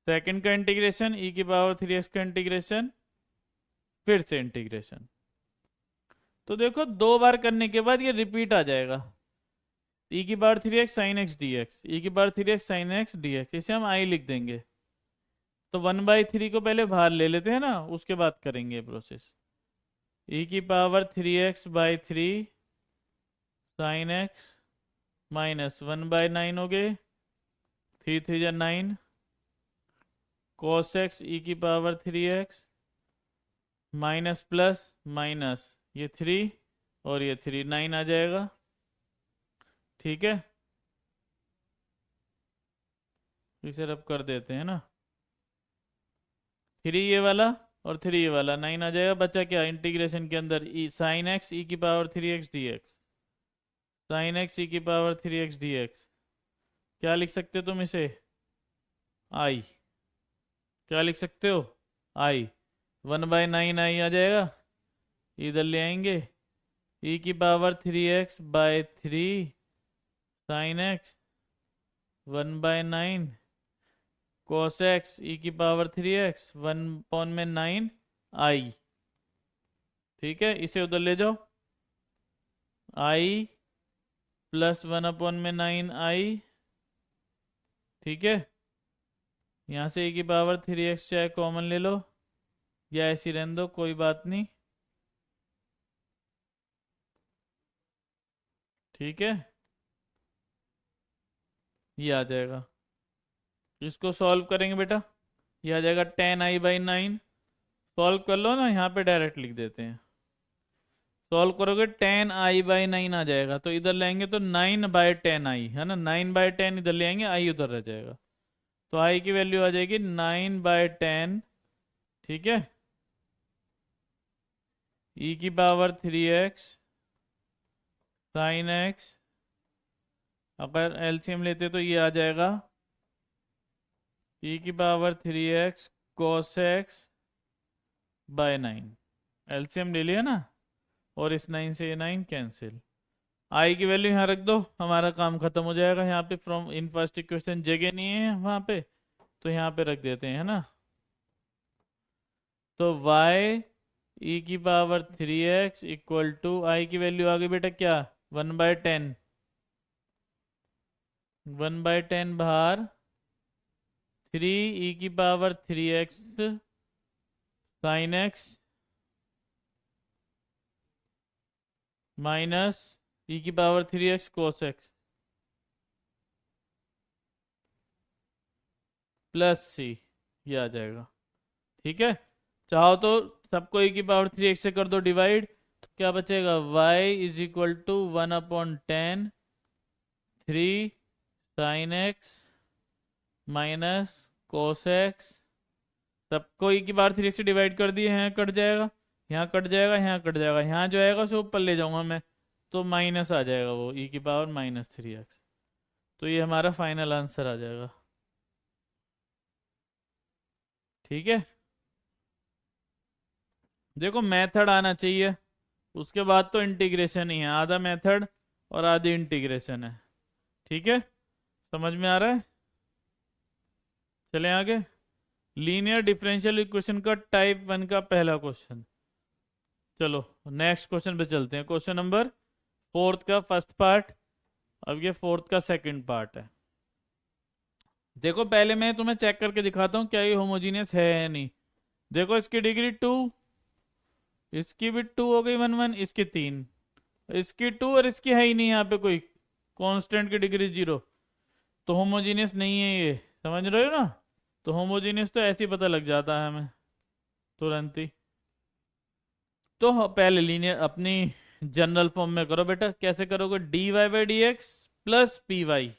S1: सेकंड का इंटीग्रेशन e की पावर 3x का इंटीग्रेशन, फिर से इंटीग्रेशन। तो देखो 2 बार करने के बाद ये रिपीट आ जाएगा, e की power 3x sine x D x, e की power 3x sine x D x, इसे हम i लिख देंगे। तो 1/3 को पहले बाहर ले लेते हैं ना, उसके बाद करेंगे प्रोसेस। e की power 3x by 3 sine x minus 1/9 हो गए, 3 3 जा 9 कोस एक्स e की power 3x minus plus minus ये 3 और ये 3, 9 आ जाएगा। ठीक है, इसे रब कर देते हैं ना, 3 ये वाला और 3 ये वाला, 9 आ जाएगा। बचा क्या इंटीग्रेशन के अंदर, ई साइन एक्स ई की power 3x dx, sine x e की पावर 3x dx। क्या लिख सकते हो तुम इसे? आई। क्या लिख सकते हो? आई। 1/9 आई आ जाएगा, इधर ले आएंगे, e की power 3x by 3 sine x 1/9 cos x e की पावर 3x 1/9 आई। ठीक है, इसे उधर ले जाओ, i प्लस 1/9 आई। ठीक है, यहाँ से e की पावर 3x चाहे कॉमन ले लो या ऐसी रहने दो, कोई बात नहीं। ठीक है, ये आ जाएगा। इसको सॉल्व करेंगे बेटा, ये आ जाएगा 10i/9। सॉल्व कर लो ना, यहाँ पे डायरेक्ट लिख देते हैं। सॉल्व करोगे 10i/9 आ जाएगा, तो इधर लेंगे तो 9/10i है ना, 9/10 इधर ले आएंगे, i उधर रह जाएगा, तो i की वैल्यू आ जाएगी 9/10। ठीक है, e की पावर 3x साइन एक्स, अगर एलसीएम लेते तो ये आ जाएगा e की power 3x cos x by 9। LCM ले लिया ना, और इस 9 से ये 9 कैंसिल। आई की वैल्यू यहाँ रख दो, हमारा काम खत्म हो जाएगा। यहाँ पे फ्रॉम इन फर्स्ट इक्वेशन जगह नहीं है वहाँ पे, तो यहाँ पे रख देते हैं, है ना। तो y ई की पावर 3x इक्वल टू आई की वैल्यू आ गई बेटा क्या 1/10। 1/10 बाहर 3 ई की power 3x sine x minus e की power 3x cos x plus c, ये आ जाएगा। ठीक है, चाहो तो सबको ई की पावर 3x से कर दो डिवाइड, तो क्या बचेगा y is equal to 1/10 3 sine x minus cos x. सबको ई की पावर 3x से डिवाइड कर दिए हैं, कट जाएगा, यहाँ कट जाएगा, यहाँ कट जाएगा, यहाँ जो आएगा उसे ऊपर ले जाऊंगा मैं, तो माइनस आ जाएगा वो ई की पावर -3x। तो ये हमारा फाइनल आंसर आ जाएगा। ठीक है, देखो मेथड आना चाहिए, उसके बाद तो इंटीग्रेशन ही है, आधा मेथड और आधी इंटीग्रेशन है। ठीक है, समझ में आ रहा है? चलें आगे। लीनियर डिफरेंशियल इक्वेशन का टाइप 1 का पहला क्वेश्चन। चलो नेक्स्ट क्वेश्चन पे चलते हैं। क्वेश्चन नंबर 4 का फर्स्ट पार्ट, अब ये 4 का सेकंड पार्ट है। देखो पहले मैं तुम्हें चेक करके दिखाता हूँ क्या ये होमोजीनियस है या नहीं। देखो इसकी डिग्री 2, इसकी भी 2 हो गई 1 1, इसकी 3, इसकी 2 और इसकी है ही नहीं यहाँ पे कोई कांस्टेंट की डिग्री 0, तो होमोजीनियस नहीं है ये, समझ रहे हो ना? तो होमोजीनियस तो ऐसे ही पता लग जाता है हमें तुरंत ही। तो पहले लीनियर अपनी जनरल फॉर्म में करो बेटा। कैसे करोगे? dy/dx plus p y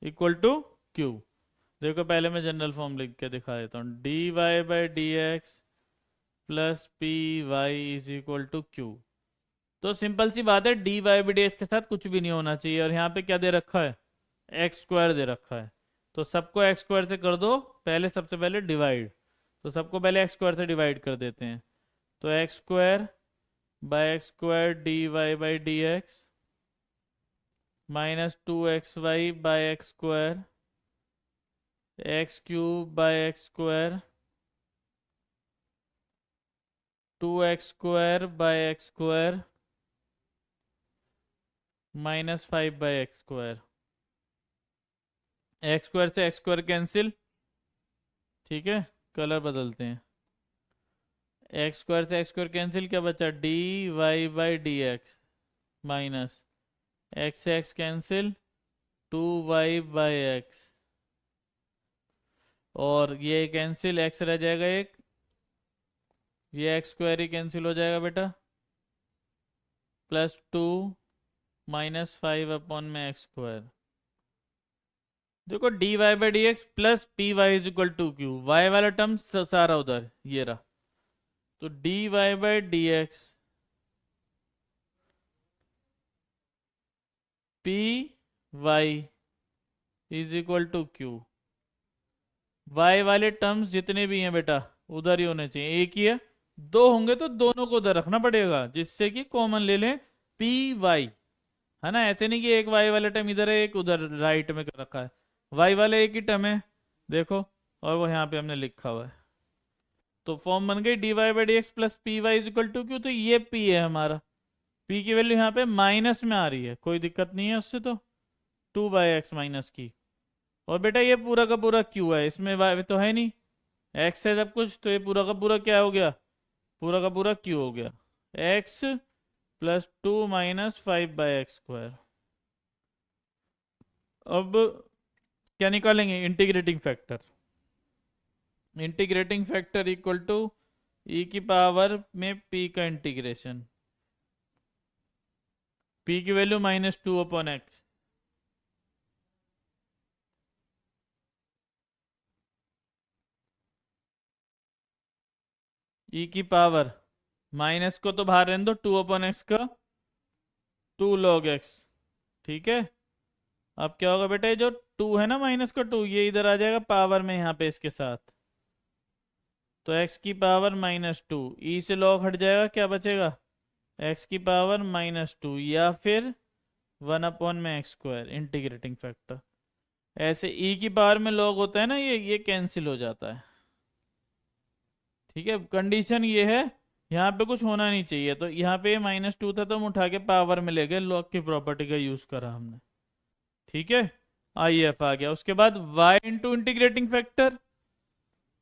S1: equal to q. देखो पहले मैं जनरल फॉर्म लिख के दिखा देता हूँ। dy/dx plus p y is equal to q. तो सिंपल सी बात है, dy/dx के साथ कुछ भी नहीं होना चाहिए, और यहाँ पे क्या दे रखा है? x² दे रखा है, तो सबको x² से कर दो। पहले सबसे पहले डिवाइड, तो सबको पहले x² से डिवाइड कर देते हैं। तो x² dy/dx minus 2xy/x², x³2x² minus 5/x²। x² से x² कैंसिल, ठीक है, कलर बदलते हैं। x² से x² कैंसिल, क्या बचा? dy/dx minus x cancel 2y/x, और ये कैंसिल, x रह जाएगा एक, ये x² ही कैंसिल हो जाएगा बेटा, प्लस 2 माइनस 5/x²। देखो dy/dx plus p y is equal to q, y वाला टर्म सारा उधर ये रहा, तो dy/dx p y is equal to q. Y वाले टर्म्स जितने भी हैं बेटा उधर ही होने चाहिए, एक ही है, दो होंगे तो दोनों को उधर रखना पड़ेगा, जिससे कि कॉमन ले लें पी वाई, है ना? ऐसे नहीं कि एक वाई वाला टर्म इधर है एक उधर राइट में कर रखा है, वाई वाला एक ही टर्म है देखो, और वो यहाँ पे हमने लिखा हुआ है। तो फॉर्म बन गई dy/dx plus p y is equal to q. तो ये p है हमारा, p की वैल्यू यहाँ पे माइनस में आ रही है, कोई दिक्कत नहीं है उससे, तो 2/x माइनस की, और बेटा ये पूरा का पूरा q है, इसमें y तो है नहीं, x है सब कुछ, तो ये पूरा का पूरा क्या हो गया? पूरा का पूरा q हो गया, x प्लस 2 माइनस 5/x²। अब क्या निकालेंगे? Integrating factor. Integrating factor equal to e की पावर में p का इंटीग्रेशन, p की वैल्यू -2/x, ई की पावर माइनस को तो बाहर रहने दो, 2/x का 2 log x। ठीक है, अब क्या होगा बेटा? ये जो 2 है ना, माइनस का 2, ये इधर आ जाएगा पावर में यहाँ पे इसके साथ, तो x की पावर -2, ई से log हट जाएगा, क्या बचेगा? x की पावर -2 या फिर 1/x²। इंटीग्रेटिंग फैक्टर ऐसे e की पावर में log होता है ना, ये कैंसिल हो जाता है। ठीक है, कंडीशन ये है, यहाँ पे कुछ होना नहीं चाहिए, तो यहाँ पे -2 था तो हम उठा के पावर में ले गए, लॉग की प्रॉपर्टी का यूज करा हमने। ठीक है, आई एफ आ गया। उसके बाद y into integrating factor,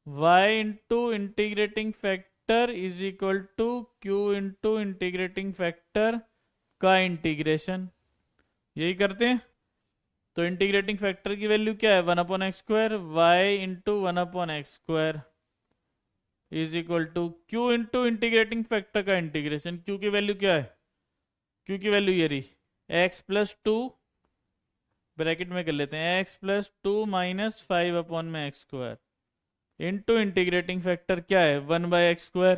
S1: y into integrating factor is equal to q into integrating factor का इंटीग्रेशन। यही करते हैं। तो इंटीग्रेटिंग फैक्टर की वैल्यू क्या है, 1/x², y into 1/x² is equal to q into integrating factor का इंटीग्रेशन। q की वैल्यू क्या है, q की वैल्यू ये रही, x+2, ब्रैकेट में कर लेते हैं, x+2 -5/x² into integrating factor क्या है, 1/x²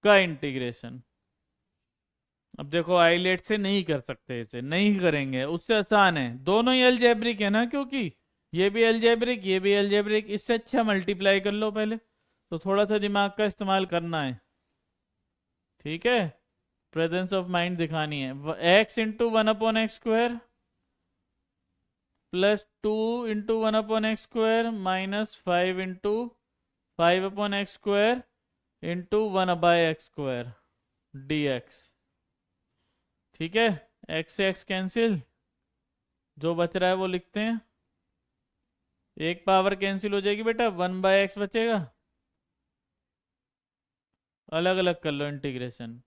S1: का इंटीग्रेशन। अब देखो आइलेट से नहीं कर सकते, इसे नहीं करेंगे, उससे आसान है, दोनों ही अलजेब्रिक है ना, क्योंकि ये भी अलजेब्रिक ये भी अलजेब्रिक, इससे अच्छा मल्टीप्लाई कर लो पहले। तो थोड़ा सा दिमाग का इस्तेमाल करना है, ठीक है, प्रेजेंस ऑफ माइंड दिखानी है। x into 1/x² +2 into 1/x² -5 into 5/x² into 1/x² dx। ठीक है, x से x कैंसिल, जो बच रहा है वो लिखते हैं, एक पावर कैंसिल हो जाएगी बेटा, 1/x बचेगा, अलग अलग कर लो इंटीग्रेशन,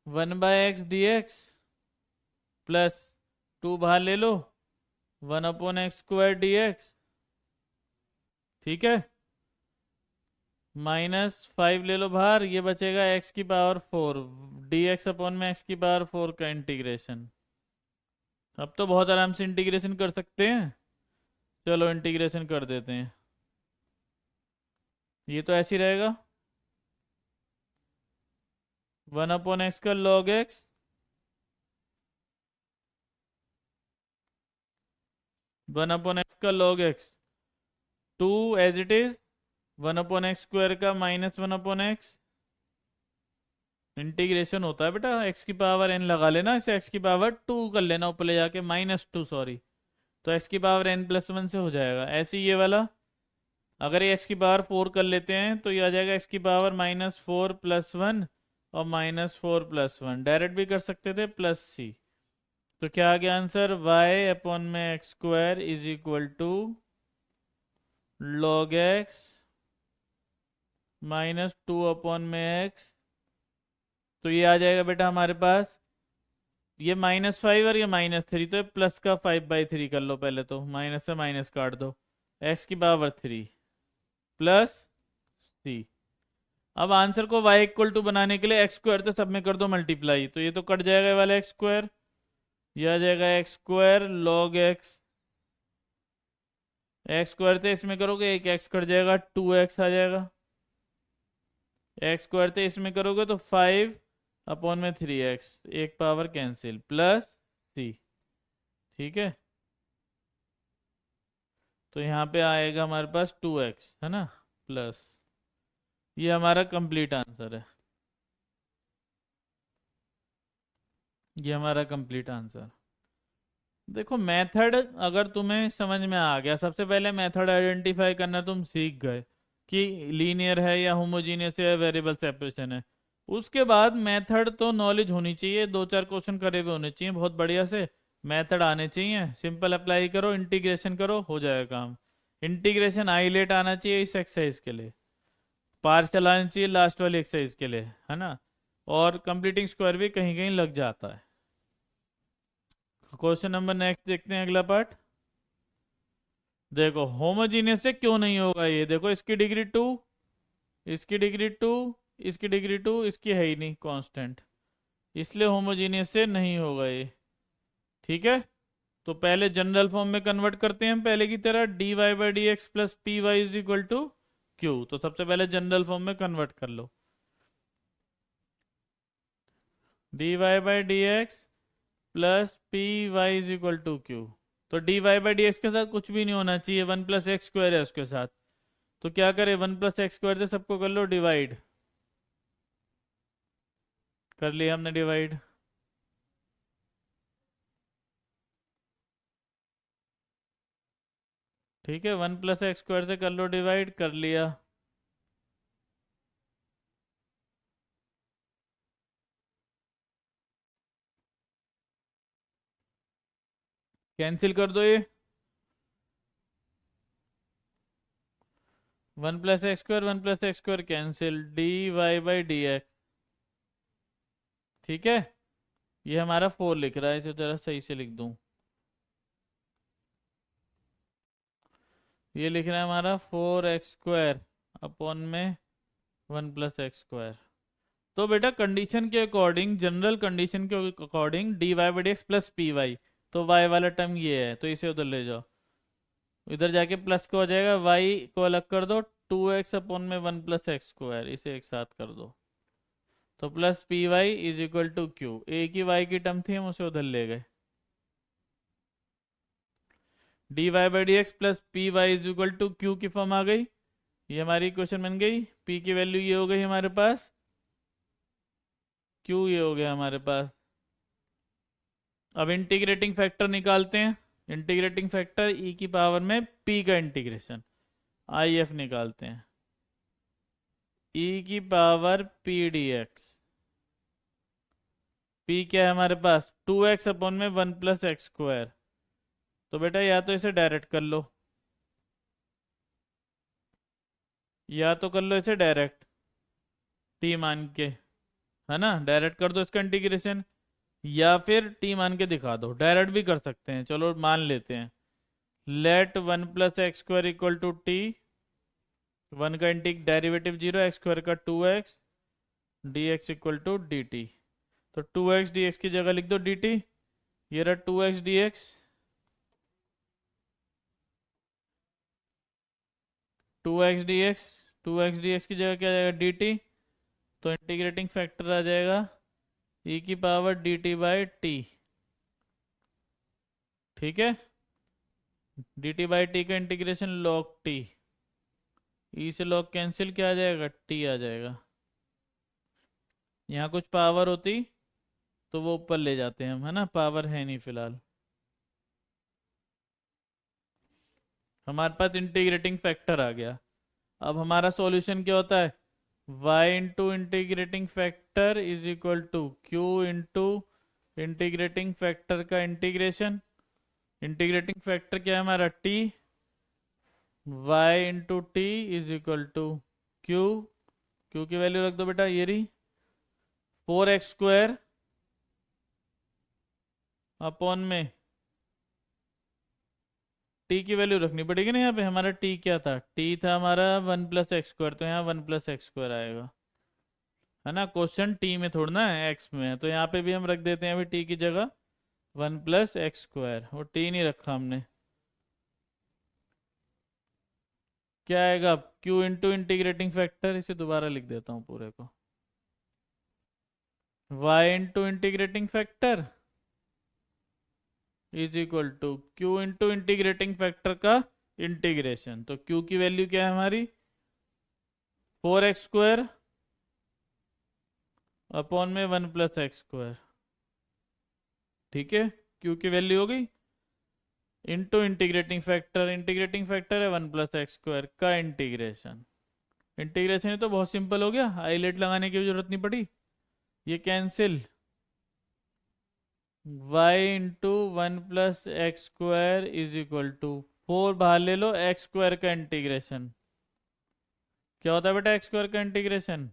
S1: 1/x dx प्लस 2 बाहर ले लो, 1/x² dx। ठीक है, -5 ले लो बाहर, ये बचेगा x⁴ dx/x⁴ का इंटीग्रेशन। अब तो बहुत आराम से इंटीग्रेशन कर सकते हैं, चलो इंटीग्रेशन कर देते हैं। ये तो ऐसे ही रहेगा, 1/x का log x 1/x का log x 2 as it is, 1/x² का -1/x इंटीग्रेशन होता है बेटा, x⁴n लगा लेना, इसे x⁴2 कर लेना ऊपर ले जाके, -2 सॉरी, तो x⁴n+1 से हो जाएगा। ऐसे ही ये वाला, अगर ये x⁴4 कर लेते हैं तो ये आ जाएगा x⁴−4+1 और -4+1, डायरेक्ट भी कर सकते थे, +c। तो क्या आ गया answer, y/x² is equal to log x -2/x। तो ये आ जाएगा बेटा हमारे पास, ये -5 और ये -3, तो ये प्लस का 5/3 कर लो पहले, तो माइनस से माइनस काट दो, x⁴ प्लस c। अब आंसर को y = बनाने के लिए x² तो सब में कर दो मल्टीप्लाई, तो ये तो कट जाएगा ये वाला x², ये आ जाएगा x² log x, x² थे इसमें करोगे एक x कट जाएगा, 2x आ जाएगा, x² थे इसमें करोगे तो 5/3x, एक पावर कैंसिल, प्लस c। ठीक है, तो यहाँ पे आएगा हमारे पास 2x है ना, प्लस, ये हमारा कंप्लीट आंसर है, ये हमारा कंप्लीट आंसर। देखो मेथड अगर तुम्हें समझ में आ गया, सबसे पहले मेथड आइडेंटिफाई करना तुम सीख गए कि लीनियर है या होमोजीनियस है या वेरिएबल सेपरेशन है, उसके बाद मेथड तो नॉलेज होनी चाहिए, 2-4 क्वेश्चन करे हुए होने चाहिए बहुत बढ़िया से, मेथड आने चाहिए, सिंपल अप्लाई करो, इंटीग्रेशन करो, हो जाएगा काम। इंटीग्रेशन आइलेट आना चाहिए इस एक्सरसाइज के लिए, पार्शियल आना चाहिए लास्ट वाली एक्सरसाइज के लिए, है ना, और कंप्लीटिंग स्क्वायर भी कहीं कहीं लग जाता है। क्वेश्चन नंबर नेक्स्ट देखते हैं, अगला पार्ट। देखो होमोजीनियस से क्यों नहीं होगा, ये देखो इसकी डिग्री 2, इसकी डिग्री 2, इसकी डिग्री 2, इसकी है ही नहीं कांस्टेंट, इसलिए होमोजीनियस से नहीं होगा ये। ठीक है, तो पहले जनरल फॉर्म में कन्वर्ट करते हैं हम पहले की तरह, dy/dx plus p y is equal to q. तो सबसे पहले जनरल फॉर्म में कन्वर्ट कर लो, dy/dx plus p y is equal to q. तो dy/dx के साथ कुछ भी नहीं होना चाहिए, 1+x² है उसके साथ, तो क्या करें, 1+x² से सबको कर लो डिवाइड, कर लिया हमने डिवाइड, ठीक है, 1 + x² से कर लो डिवाइड, कर लिया। कैंसिल कर दो ये, 1 + x², 1 + x² कैंसिल, dy/dx। ठीक है, ये हमारा 4 लिख रहा है, इसे जरा सही से लिख दूं। ये लिख रहा है हमारा 4x² अपॉन में 1 + x²। तो बेटा कंडीशन के अकॉर्डिंग, जनरल कंडीशन के according dy/dx plus p y, तो y वाला टर्म ये है, तो इसे उधर ले जाओ, इधर जाके प्लस का हो जाएगा, y को अलग कर दो, 2x अपॉन में 1 + x², इसे एक साथ कर दो, तो plus p y is equal to q. एक ही y की टर्म थी, हम उसे उधर ले गए। dy/dx plus p y is equal to q की फॉर्म आ गई, ये हमारी इक्वेशन बन गई। p की वैल्यू ये हो गई हमारे पास, q ये हो गया हमारे पास। अब इंटीग्रेटिंग फैक्टर निकालते हैं, इंटीग्रेटिंग फैक्टर e की पावर में p का इंटीग्रेशन, if निकालते हैं, e की पावर p dx। p क्या है हमारे पास, 2x अपॉन में 1 + x²। तो बेटा या तो इसे डायरेक्ट कर लो, या तो कर लो इसे डायरेक्ट t मान के, है ना, डायरेक्ट कर दो इसका इंटीग्रेशन, या फिर t मान के दिखा दो, डायरेक्ट भी कर सकते हैं, चलो मान लेते हैं। Late 1 + x² equal to T, 1 का डेरिवेटिव 0, x² का 2x, dx equal to dt। तो 2x dx की जगह लिख दो dt, ये रहा 2x dx, 2x dx, 2x dx की जगह क्या आ जाएगा dt, तो इंटीग्रेटिंग फैक्टर आ जाएगा e की पावर dt/t। ठीक है, dt/t का इंटीग्रेशन log t, e से log कैंसिल, क्या आ जाएगा t आ जाएगा। यहाँ कुछ पावर होती तो वो ऊपर ले जाते हैं हम, है ना, पावर है नहीं फिलहाल। हमारे पास इंटीग्रेटिंग फैक्टर आ गया। अब हमारा सॉल्यूशन क्या होता है, y into integrating factor is equal to q into integrating factor का इंटीग्रेशन। इंटीग्रेटिंग फैक्टर क्या है हमारा t, y into t is equal to q, q की वैल्यू रख दो बेटा, ये रही 4x² अपॉन में t की वैल्यू रखनी पड़ेगी ना, यहाँ पे हमारा t क्या था, t था हमारा 1 + x², तो यहाँ 1 + x² आएगा, है ना। क्वेश्चन t में थोड़ा ना है, x में है, तो यहाँ पे भी हम रख देते हैं अभी t की जगह 1 + x², वो t नहीं रखा हमने। क्या आएगा अब, q इंटू इंटीग्रेटिंग फैक्टर, इसे दोबारा लिख देता हूँ पूरे को, y into integrating factor is equal to q into integrating factor का इंटीग्रेशन। तो q की वैल्यू क्या है हमारी, 4x² अपॉन में 1 + x²। ठीक है, q की वैल्यू हो गई, into integrating factor, integrating factor है 1 + x² का इंटीग्रेशन। इंटीग्रेशन है तो बहुत सिंपल हो गया, हाईलाइट लगाने की जरूरत नहीं पड़ी, ये cancel, y into 1 + x² is equal to 4 बाहर ले लो, x² का इंटीग्रेशन क्या होता है बेटा, x² का इंटीग्रेशन,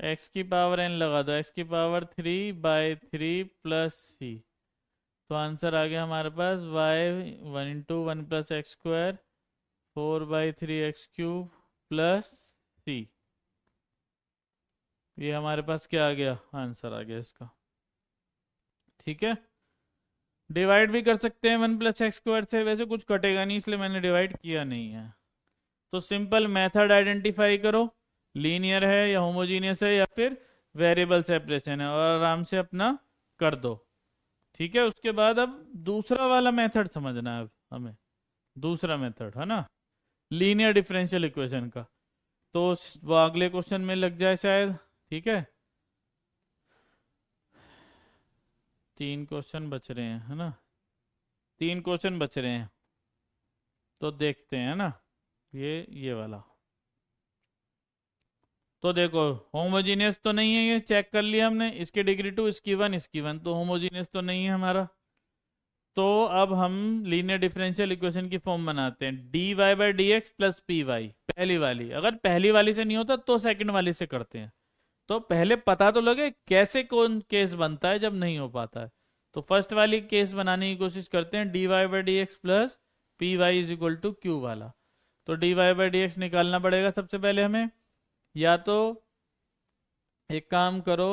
S1: x की पावर n लगा दो, x की पावर 3/3 प्लस c। तो आंसर आ गया हमारे पास y 1 into 1 + x², 4/3x³ plus c। ये हमारे पास क्या आ गया, आंसर आ गया इसका। ठीक है, डिवाइड भी कर सकते हैं 1 + x² से, वैसे कुछ कटेगा नहीं इसलिए मैंने डिवाइड किया नहीं है। तो सिंपल मेथड आइडेंटिफाई करो, लीनियर है या होमोजीनियस है या फिर वेरिएबल सेपरेशन है, और आराम से अपना कर दो। ठीक है, उसके बाद अब दूसरा वाला मेथड समझना है अब हमें, दूसरा मेथड है ना, लीनियर डिफरेंशियल इक्वेशन का, तो वो अगले क्वेश्चन में लग जाए शायद। ठीक है, 3 क्वेश्चन बच रहे हैं, है ना, 3 क्वेश्चन बच रहे हैं, तो देखते हैं ना। ये वाला तो देखो, होमोजीनियस तो नहीं है, ये चेक कर लिया हमने, इसकी डिग्री 2, इसकी 1, इसकी 1, तो होमोजीनियस तो नहीं है हमारा। तो अब हम लीनियर डिफरेंशियल इक्वेशन की फॉर्म बनाते हैं, dy by d x plus p y. पहली वाली, अगर पहली वाली से नहीं होता तो सेकंड वाली से करते हैं। तो पहले पता तो लगे कैसे कौन केस बनता है जब नहीं हो पाता है। तो फर्स्ट वाली केस बनाने की कोशिश करते हैं, dy by d x plus p y is equal to q वाला। तो dy बाई डी एक्स निकालना पड़ेगा सबसे पहले हमें। या तो एक काम करो,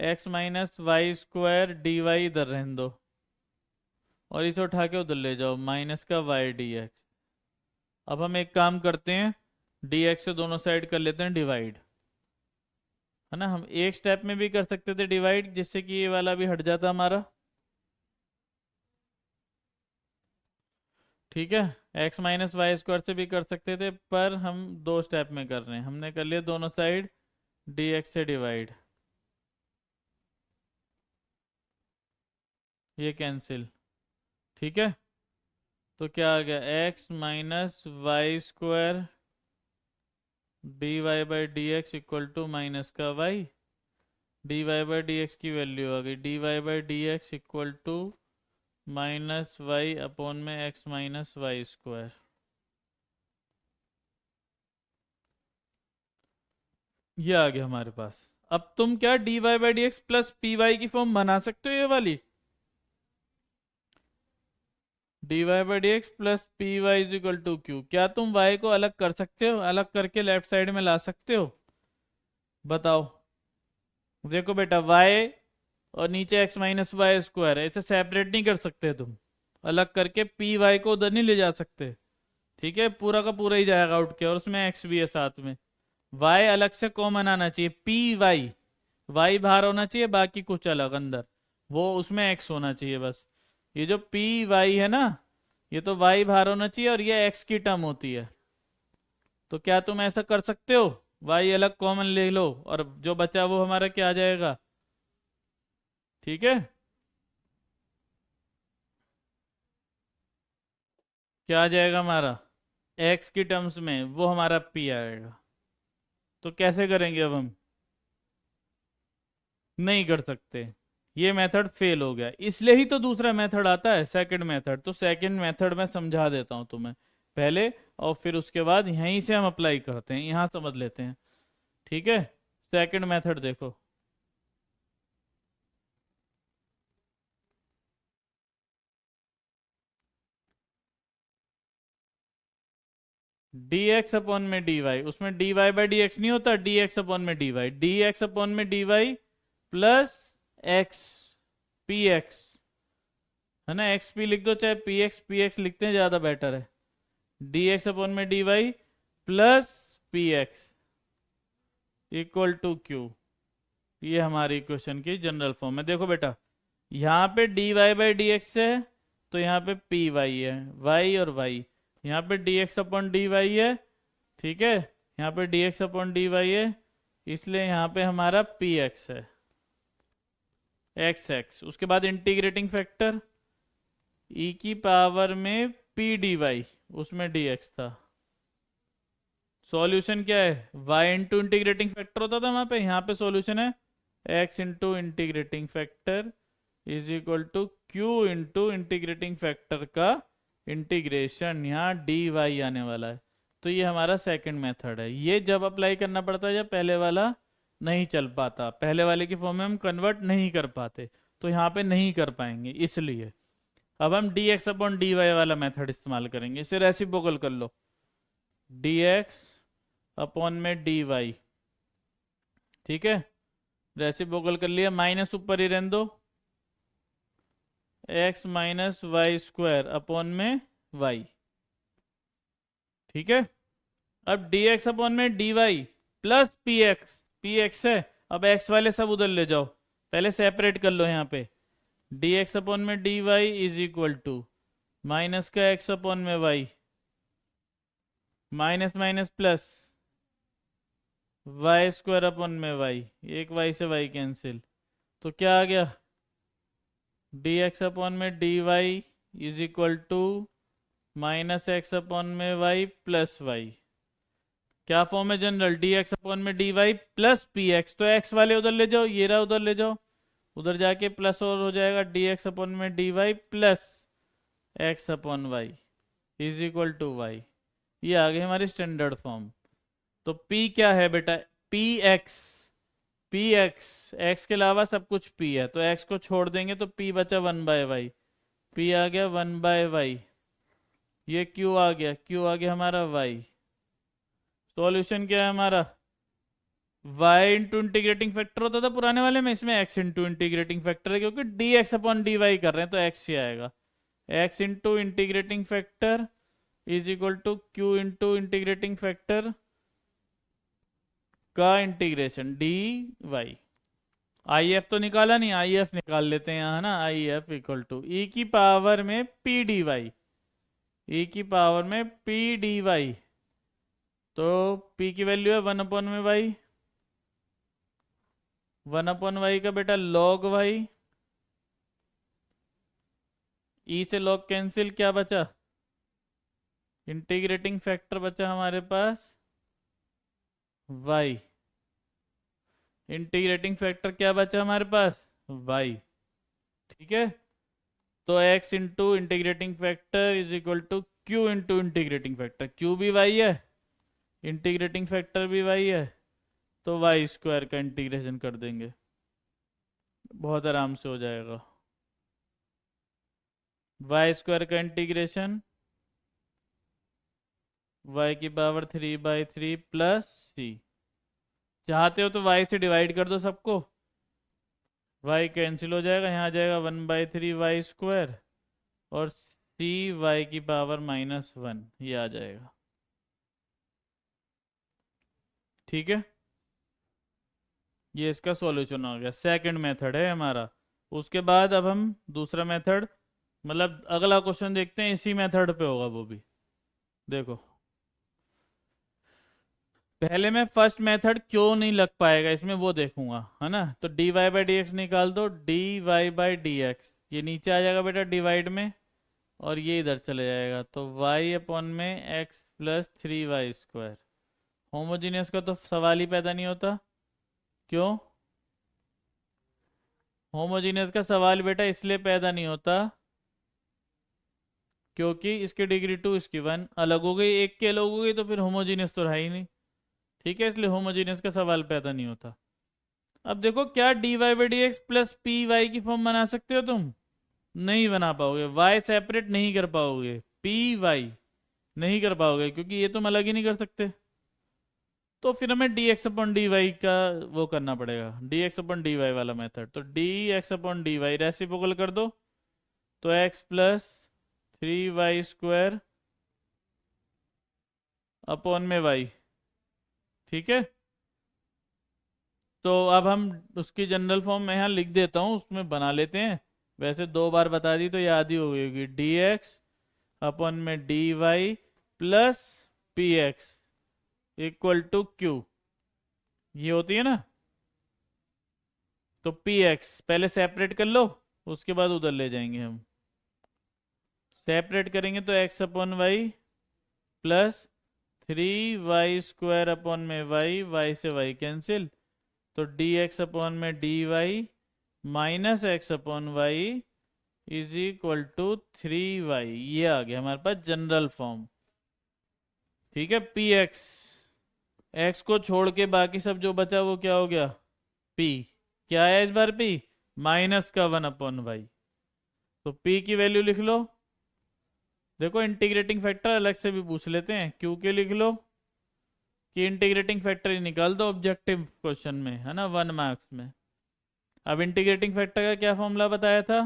S1: x minus y square d y इधर रहने दो, और इसे उठा के उधर ले जाओ, माइनस का वाई डी एक्स। अब हम एक काम करते हैं, डी एक्स से दोनों साइड कर लेते हैं डिवाइड, है ना। हम एक स्टेप में भी कर सकते थे डिवाइड, जिससे कि ये वाला भी हट जाता हमारा। ठीक है, x माइनस वाई स्क्वायर से भी कर सकते थे, पर हम 2 स्टेप में कर रहे हैं। हमने कर लिया दोनों साइड डी एक्स से डिवाइड, ये कैंसिल। ठीक है, तो क्या आ गया, x minus y square d y by d x equal to minus का y. D y by d x की वैल्यू आ गई, d y by d x equal to minus y upon में एक्स माइनस वाई स्क्वायर। ये आ गया हमारे पास। अब तुम क्या d y by d x plus p y की फॉर्म बना सकते हो, ये वाली d y by d x plus p y is equal to q. क्या तुम y को अलग कर सकते हो, अलग करके लेफ्ट साइड में ला सकते हो? बताओ। देखो बेटा, y और नीचे x माइनस वाई स्क्वायर है, इसे सेपरेट नहीं कर सकते तुम। अलग करके पी वाई को उधर नहीं ले जा सकते। ठीक है, पूरा का पूरा ही जाएगा आउट के, और उसमें x भी है साथ में। y अलग से कॉमन आना चाहिए, पी वाई, y बाहर होना चाहिए, बाकी कुछ अलग अंदर, वो उसमें x होना चाहिए बस। ये जो पी वाई है ना, ये तो y बाहर होना चाहिए और ये x की टर्म होती है। तो क्या तुम ऐसा कर सकते हो, y अलग कॉमन ले लो और जो बचा वो हमारा क्या आ जाएगा? ठीक है, क्या आ जाएगा हमारा? x की टर्म्स में वो हमारा p आएगा। तो कैसे करेंगे अब हम? नहीं कर सकते, ये मेथड फेल हो गया, इसलिए ही तो दूसरा मेथड आता है, सेकंड मेथड। तो सेकंड मेथड मैं समझा देता हूं तुम्हें पहले, और फिर उसके बाद यहीं से हम अप्लाई करते हैं, यहां समझ लेते हैं। ठीक है, सेकंड मेथड देखो। डी एक्स अपॉन में डी वाई, उसमें d y by d x नहीं होता, डी एक्स अपॉन में d y, d x upon में d y plus x p x, है ना। एक्स पी लिख दो, चाहे पी एक्स लिखते हैं ज़्यादा बेटर है। डी एक्स अपॉन में d y plus p x equal to q. ये हमारी इक्वेशन की जनरल फॉर्म है। देखो बेटा, यहाँ पे d y by d x है, तो यहाँ पे पी वाई है, वाई और वाई। यहाँ पे d x upon d y है, ठीक है, यहाँ पे d x upon d y है, इसलिए यहाँ पे हमारा पी एक्स है, एक्स एक्स। उसके बाद इंटीग्रेटिंग फैक्टर ई की पावर में पी डी वाई, उसमें डी एक्स था। सॉल्यूशन क्या है, y इंटू इंटीग्रेटिंग फैक्टर होता था वहां पे, यहाँ पे सॉल्यूशन है x into integrating factor is equal to q into integrating factor का इंटीग्रेशन, यहाँ डी वाई आने वाला है। तो ये हमारा सेकंड मेथड है। ये जब अप्लाई करना पड़ता है जब पहले वाला नहीं चल पाता, पहले वाले की फॉर्म में हम कन्वर्ट नहीं कर पाते, तो यहाँ पे नहीं कर पाएंगे, इसलिए अब हम d x upon d y वाला मेथड इस्तेमाल करेंगे। इसे रेसिप्रोकल कर लो, डी एक्स अपॉन में डी वाई, ठीक है, रेसिप्रोकल कर लिया, माइनस ऊपर ही रहने दो, x minus y square upon में वाई। ठीक है, अब डी एक्स अपॉन में d y plus p x है। अब एक्स वाले सब उधर ले जाओ, पहले सेपरेट कर लो यहाँ पे, डी एक्स अपॉन में d y is equal to minus का एक्स अपॉन में y, minus minus plus y square upon में वाई, एक वाई से वाई कैंसिल। तो क्या आ गया, डी एक्स अपॉन में d y is equal to minus x upon में वाई प्लस वाई। क्या फॉर्म है जनरल? डी एक्स अपॉन में d y plus p x. तो एक्स वाले उधर ले जाओ, ये रहा उधर ले जाओ, उधर जाके प्लस और हो जाएगा डी एक्स अपॉन में d y plus x upon y is equal to y. ये आ गई हमारी स्टैंडर्ड फॉर्म। तो P क्या है बेटा? P x. P x, x के अलावा सब कुछ P है, तो x को छोड़ देंगे तो P बचा 1/y। P आ गया 1/y। ये Q आ गया, Q आ गया हमारा y। सॉल्यूशन क्या है हमारा? y इंटू इंटीग्रेटिंग फैक्टर होता था पुराने वाले में, इसमें x इंटू इंटीग्रेटिंग फैक्टर है, क्योंकि dx अपॉन dy कर रहे हैं तो x ही आएगा। x into integrating factor is equal to q into integrating factor का integration d y. I F तो निकाला नहीं, आई एफ निकाल लेते हैं यहाँ ना। I F equal to e की पावर में पी डी वाई, ई की पावर में पी डी वाई। तो p की वैल्यू है 1 अपॉन में वाई, 1 अपॉन वाई का बेटा लॉग वाई। ई से लॉग कैंसिल, क्या बचा? इंटीग्रेटिंग फैक्टर बचा हमारे पास y। इंटीग्रेटिंग फैक्टर क्या बचा हमारे पास? y। ठीक है, तो x into integrating factor is equal to q into integrating factor. q भी y है, इंटीग्रेटिंग फैक्टर भी y है, तो वाई स्क्वायर का इंटीग्रेशन कर देंगे, बहुत आराम से हो जाएगा। वाई स्क्वायर का इंटीग्रेशन y की पावर 3/3 प्लस सी। चाहते हो तो y से डिवाइड कर दो सबको, y कैंसिल हो जाएगा, यहाँ आ जाएगा 1/3 वाई स्क्वायर और सी y की पावर -1, ये आ जाएगा। ठीक है, ये इसका सॉल्यूशन हो गया। सेकंड मेथड है हमारा। उसके बाद अब हम दूसरा मेथड, मतलब अगला क्वेश्चन देखते हैं, इसी मेथड पे होगा वो भी। देखो पहले मैं फर्स्ट मेथड क्यों नहीं लग पाएगा इसमें वो देखूंगा, है ना। तो d y by d x निकाल दो, d y by d x, ये नीचे आ जाएगा बेटा डिवाइड में, और ये इधर चले जाएगा, तो y अपॉन में x plus 3y square. Homogeneous का तो सवाल ही पैदा नहीं होता। क्यों? होमोजीनियस का सवाल बेटा इसलिए पैदा नहीं होता क्योंकि इसकी डिग्री 2, इसकी 1 अलग हो गई, एक की अलग हो गई, तो फिर होमोजीनियस तो रहा ही नहीं। ठीक है, इसलिए होमोजीनियस का सवाल पैदा नहीं होता। अब देखो, क्या d y by d x plus p y की फॉर्म बना सकते हो तुम? नहीं बना पाओगे, y सेपरेट नहीं कर पाओगे, पी वाई नहीं कर पाओगे, क्योंकि ये तुम अलग ही नहीं कर सकते। तो फिर हमें d x upon d y का वो करना पड़ेगा, d x upon d y वाला मेथड। तो d x upon d y reciprocal कर दो, तो x plus 3y square upon में y। ठीक है, तो अब हम उसकी जनरल फॉर्म में यहाँ लिख देता हूँ, उसमें बना लेते हैं। वैसे 2 बार बता दी तो याद ही हो गई होगी। डी एक्स अपॉन में d y plus p x equal to q, ये होती है ना। तो पी एक्स पहले सेपरेट कर लो, उसके बाद उधर ले जाएंगे हम। सेपरेट करेंगे तो x upon y plus 3y square upon में y से y कैंसिल, तो डी एक्स अपॉन में d y minus x upon y is equal to 3y। ये आ गया हमारे पास जनरल फॉर्म। ठीक है, पी एक्स, एक्स को छोड़ के बाकी सब जो बचा वो क्या हो गया? p। क्या है इस बार p? माइनस का 1/y। तो p की वैल्यू लिख लो। देखो इंटीग्रेटिंग फैक्टर अलग से भी पूछ लेते हैं, क्यू के लिख लो कि इंटीग्रेटिंग फैक्टर ही निकाल दो ऑब्जेक्टिव क्वेश्चन में, है ना, 1 मार्क्स में। अब इंटीग्रेटिंग फैक्टर का क्या फॉर्मूला बताया था?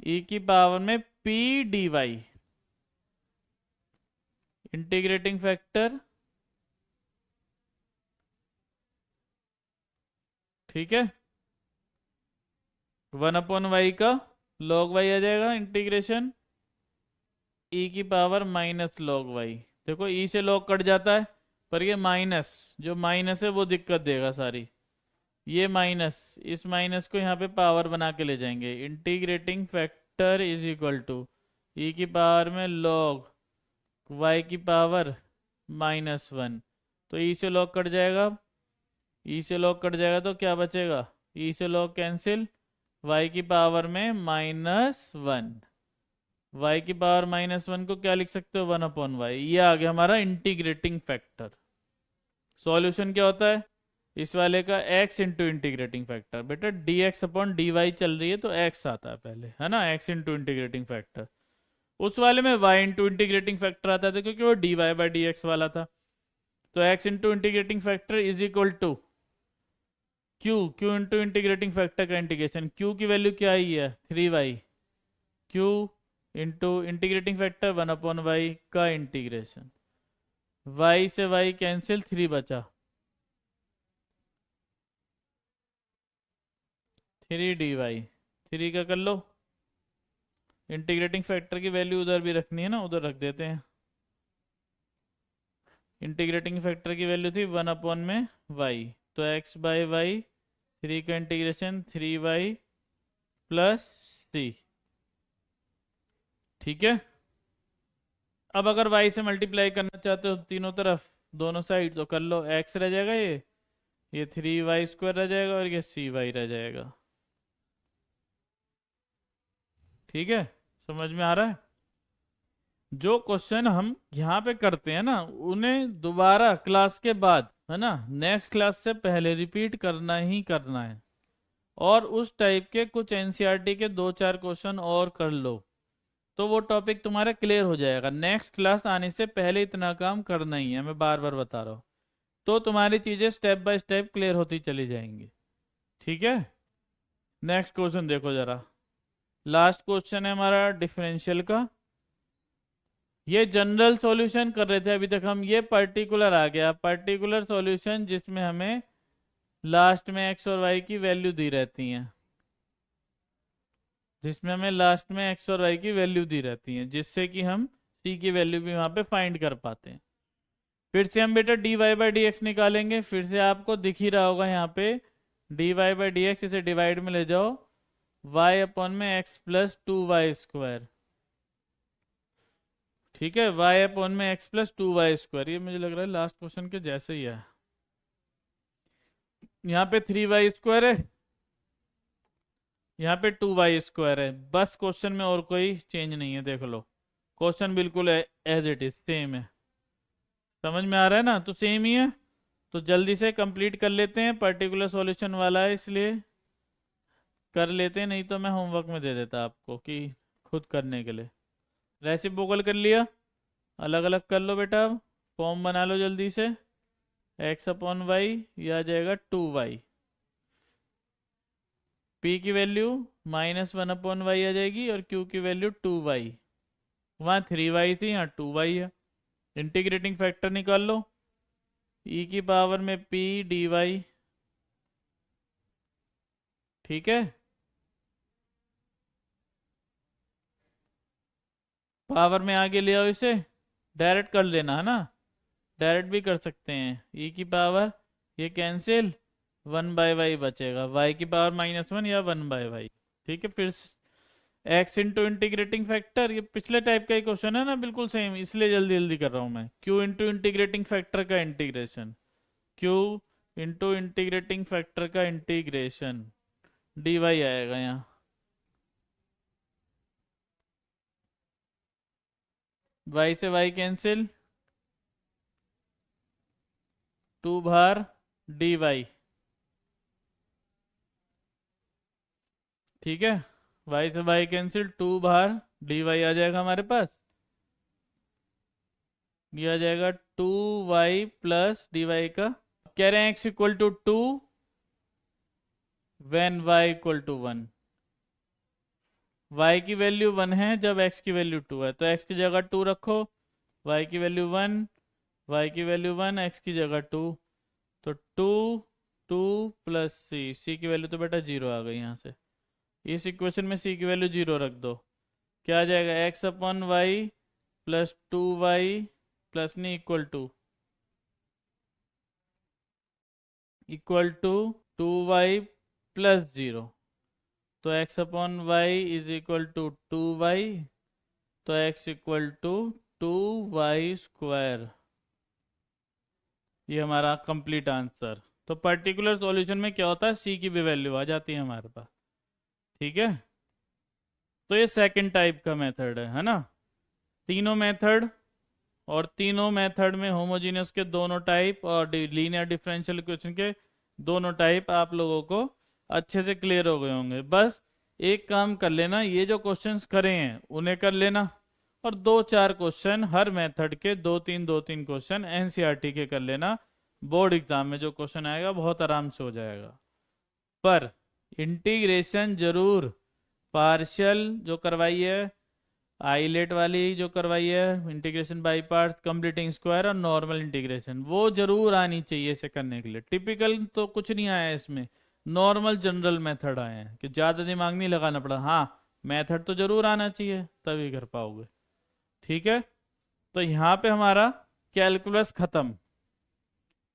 S1: e की पावर में p d y. Integrating factor, ठीक है, 1/y का log y आ जाएगा, इंटीग्रेशन e की पावर माइनस log y। देखो e से log कट जाता है, पर ये माइनस, जो माइनस है वो दिक्कत देगा सारी। ये माइनस, इस माइनस को यहाँ पे पावर बना के ले जाएंगे। Integrating fact factor is equal to e की पावर में लॉग वाई की पावर -1। तो ई से लॉग कट जाएगा, ई से लॉग कट जाएगा तो क्या बचेगा, ई से लॉग कैंसिल, वाई की पावर में -1। वाई की पावर -1 को क्या लिख सकते हो, 1/y। ये आ गया हमारा इंटीग्रेटिंग फैक्टर। सॉल्यूशन क्या होता है इस वाले का, x इंटू इंटीग्रेटिंग फैक्टर। बेटा dx अपॉन dy चल रही है तो x आता है पहले, है ना, x इंटू इंटीग्रेटिंग फैक्टर। उस वाले में y इंटू इंटीग्रेटिंग फैक्टर आता था क्योंकि वो dy बाई dx वाला था। तो x into integrating factor is equal to q into integrating factor का इंटीग्रेशन। q की वैल्यू क्या आई है, 3y। q into integrating factor 1/y का इंटीग्रेशन। y से y कैंसिल, 3 बचा, 3 dy। 3 का कर लो, इंटीग्रेटिंग फैक्टर की वैल्यू उधर भी रखनी है ना, उधर रख देते हैं। इंटीग्रेटिंग फैक्टर की वैल्यू थी 1/y, तो x बाई वाई, 3 का इंटीग्रेशन 3y प्लस c। ठीक है। अब अगर y से मल्टीप्लाई करना चाहते हो तीनों तरफ, दोनों साइड, तो कर लो, x रह जाएगा, ये 3y² रह जाएगा और ये cy रह जाएगा। ठीक है, समझ में आ रहा है। जो क्वेश्चन हम यहाँ पे करते हैं ना, उन्हें दोबारा क्लास के बाद, है ना, नेक्स्ट क्लास से पहले रिपीट करना ही करना है। और उस टाइप के कुछ एनसीईआरटी के 2-4 क्वेश्चन और कर लो तो वो टॉपिक तुम्हारा क्लियर हो जाएगा। नेक्स्ट क्लास आने से पहले इतना काम करना ही है, मैं बार बार बता रहा हूँ। तो तुम्हारी चीज़ें स्टेप बाय स्टेप क्लियर होती चली जाएंगी। ठीक है, नेक्स्ट क्वेश्चन देखो जरा। लास्ट क्वेश्चन है हमारा डिफरेंशियल का। ये जनरल सॉल्यूशन कर रहे थे अभी तक हम, ये पर्टिकुलर आ गया, पर्टिकुलर सॉल्यूशन जिसमें हमें लास्ट में x और y की वैल्यू दी रहती हैं, जिसमें हमें लास्ट में x और y की वैल्यू दी रहती हैं, जिससे कि हम c की वैल्यू भी वहां पे फाइंड कर पाते हैं। फिर से हम बेटा dy बाई dx निकालेंगे। फिर से आपको दिख ही रहा होगा यहाँ पे dy बाई dx, इसे डिवाइड में ले जाओ, y अपॉन में x प्लस 2y²। ठीक है, y अपॉन में x प्लस 2y²। ये मुझे लग रहा है लास्ट क्वेश्चन के जैसे ही है। यहाँ पे 3y² है, यहाँ पे 2y² है। बस क्वेश्चन में और कोई चेंज नहीं है, देख लो, क्वेश्चन बिल्कुल एज इट इज सेम है। समझ में आ रहा है ना, तो सेम ही है। तो जल्दी से कंप्लीट कर लेते हैं, पर्टिकुलर सॉल्यूशन वाला है इसलिए कर लेते हैं, नहीं तो मैं होमवर्क में दे देता आपको कि खुद करने के लिए। रेसिप्रोकल कर लिया, अलग अलग कर लो बेटा, अब फॉर्म बना लो जल्दी से। x अपॉन वाई, यह आ जाएगा 2y। p की वैल्यू -1/y आ जाएगी और q की वैल्यू 2y। वहाँ 3y थी, यहाँ 2y है। इंटीग्रेटिंग फैक्टर निकाल लो, e की पावर में p dy। ठीक है, पावर में आगे ले आओ, इसे डायरेक्ट कर लेना, है ना, डायरेक्ट भी कर सकते हैं। e की पावर, ये कैंसिल, 1/y बचेगा, y की पावर -1 या 1/y। ठीक है, फिर x इंटू इंटीग्रेटिंग फैक्टर, ये पिछले टाइप का ही क्वेश्चन है ना, बिल्कुल सेम, इसलिए जल्दी जल्दी कर रहा हूँ मैं। q इंटू इंटीग्रेटिंग फैक्टर का integration, q into integrating factor का इंटीग्रेशन, dy आएगा यहाँ। y से y कैंसिल, 2 भार dy। ठीक है, y से y कैंसिल, 2 भार dy आ जाएगा हमारे पास। ये आ जाएगा 2y प्लस dy का। कह रहे हैं x equal to 2 when y equal to 1। y की वैल्यू 1 है जब x की वैल्यू 2 है, तो x की जगह 2 रखो, y की वैल्यू 1, y की वैल्यू 1, x की जगह 2। तो 2 2 प्लस c की वैल्यू तो बेटा 0 आ गई यहाँ से। इस इक्वेशन में c की वैल्यू 0 रख दो, क्या आ जाएगा, x upon y plus 2y plus नहीं इक्वल टू 2y प्लस 0। तो x upon y is equal to 2y, तो x इक्वल टू 2y²। ये हमारा कंप्लीट आंसर। तो पर्टिकुलर सॉल्यूशन में क्या होता है, c की भी वैल्यू आ जाती है हमारे पास। ठीक है, तो ये सेकंड टाइप का मेथड है ना। तीनों मेथड, और तीनों मेथड में होमोजीनियस के दोनों टाइप और लीनियर डिफरेंशियल इक्वेशन के दोनों टाइप आप लोगों को अच्छे से क्लियर हो गए होंगे। बस एक काम कर लेना, ये जो क्वेश्चंस करे हैं उन्हें कर लेना, और 2-4 क्वेश्चन हर मेथड के, 2-3 क्वेश्चन एनसीईआरटी के कर लेना। बोर्ड एग्जाम में जो क्वेश्चन आएगा बहुत आराम से हो जाएगा। पर इंटीग्रेशन जरूर, पार्शियल जो करवाई है, आइलेट वाली जो करवाई है, integration by parts, completing square और नॉर्मल इंटीग्रेशन, वो जरूर आनी चाहिए इसे करने के लिए। टिपिकल तो कुछ नहीं आया इसमें, नॉर्मल जनरल मेथड आए हैं कि ज़्यादा दिमाग नहीं लगाना पड़ा। हाँ, मेथड तो जरूर आना चाहिए तभी कर पाओगे। ठीक है, तो यहाँ पे हमारा कैलकुलस खत्म।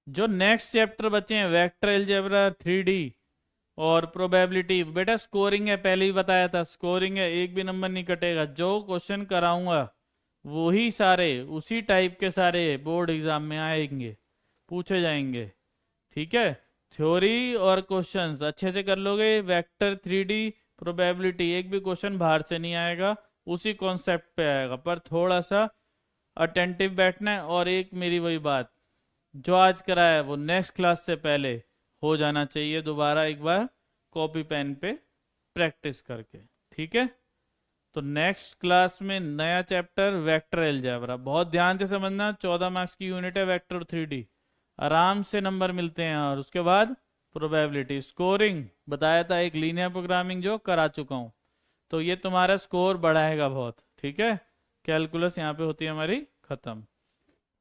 S1: जो नेक्स्ट चैप्टर बचे हैं, वेक्टर अलजेब्रा, 3D और प्रोबेबिलिटी, बेटा स्कोरिंग है, पहले ही बताया था स्कोरिंग है, एक भी नंबर नहीं कटेगा। जो क्वेश्चन कराऊंगा वही सारे उसी टाइप के सारे बोर्ड एग्जाम में आएंगे, पूछे जाएंगे। ठीक है, थ्योरी और क्वेश्चंस अच्छे से कर लोगे, वेक्टर, 3D, प्रोबेबिलिटी, एक भी क्वेश्चन बाहर से नहीं आएगा, उसी कॉन्सेप्ट पे आएगा। पर थोड़ा सा अटेंटिव बैठना है। और एक मेरी वही बात, जो आज कराया है वो नेक्स्ट क्लास से पहले हो जाना चाहिए, दोबारा एक बार कॉपी पेन पे प्रैक्टिस करके। ठीक है, तो नेक्स्ट क्लास में नया चैप्टर वेक्टर अलजेब्रा, बहुत ध्यान से समझना। 14 मार्क्स की यूनिट है वेक्टर और 3D, आराम से नंबर मिलते हैं। और उसके बाद प्रोबेबिलिटी, स्कोरिंग बताया था, एक लीनियर प्रोग्रामिंग जो करा चुका हूँ, तो ये तुम्हारा स्कोर बढ़ाएगा बहुत। ठीक है, कैलकुलस यहाँ पे होती है हमारी खत्म।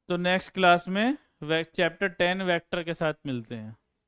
S1: तो नेक्स्ट क्लास में चैप्टर 10 वेक्टर के साथ मिलते हैं।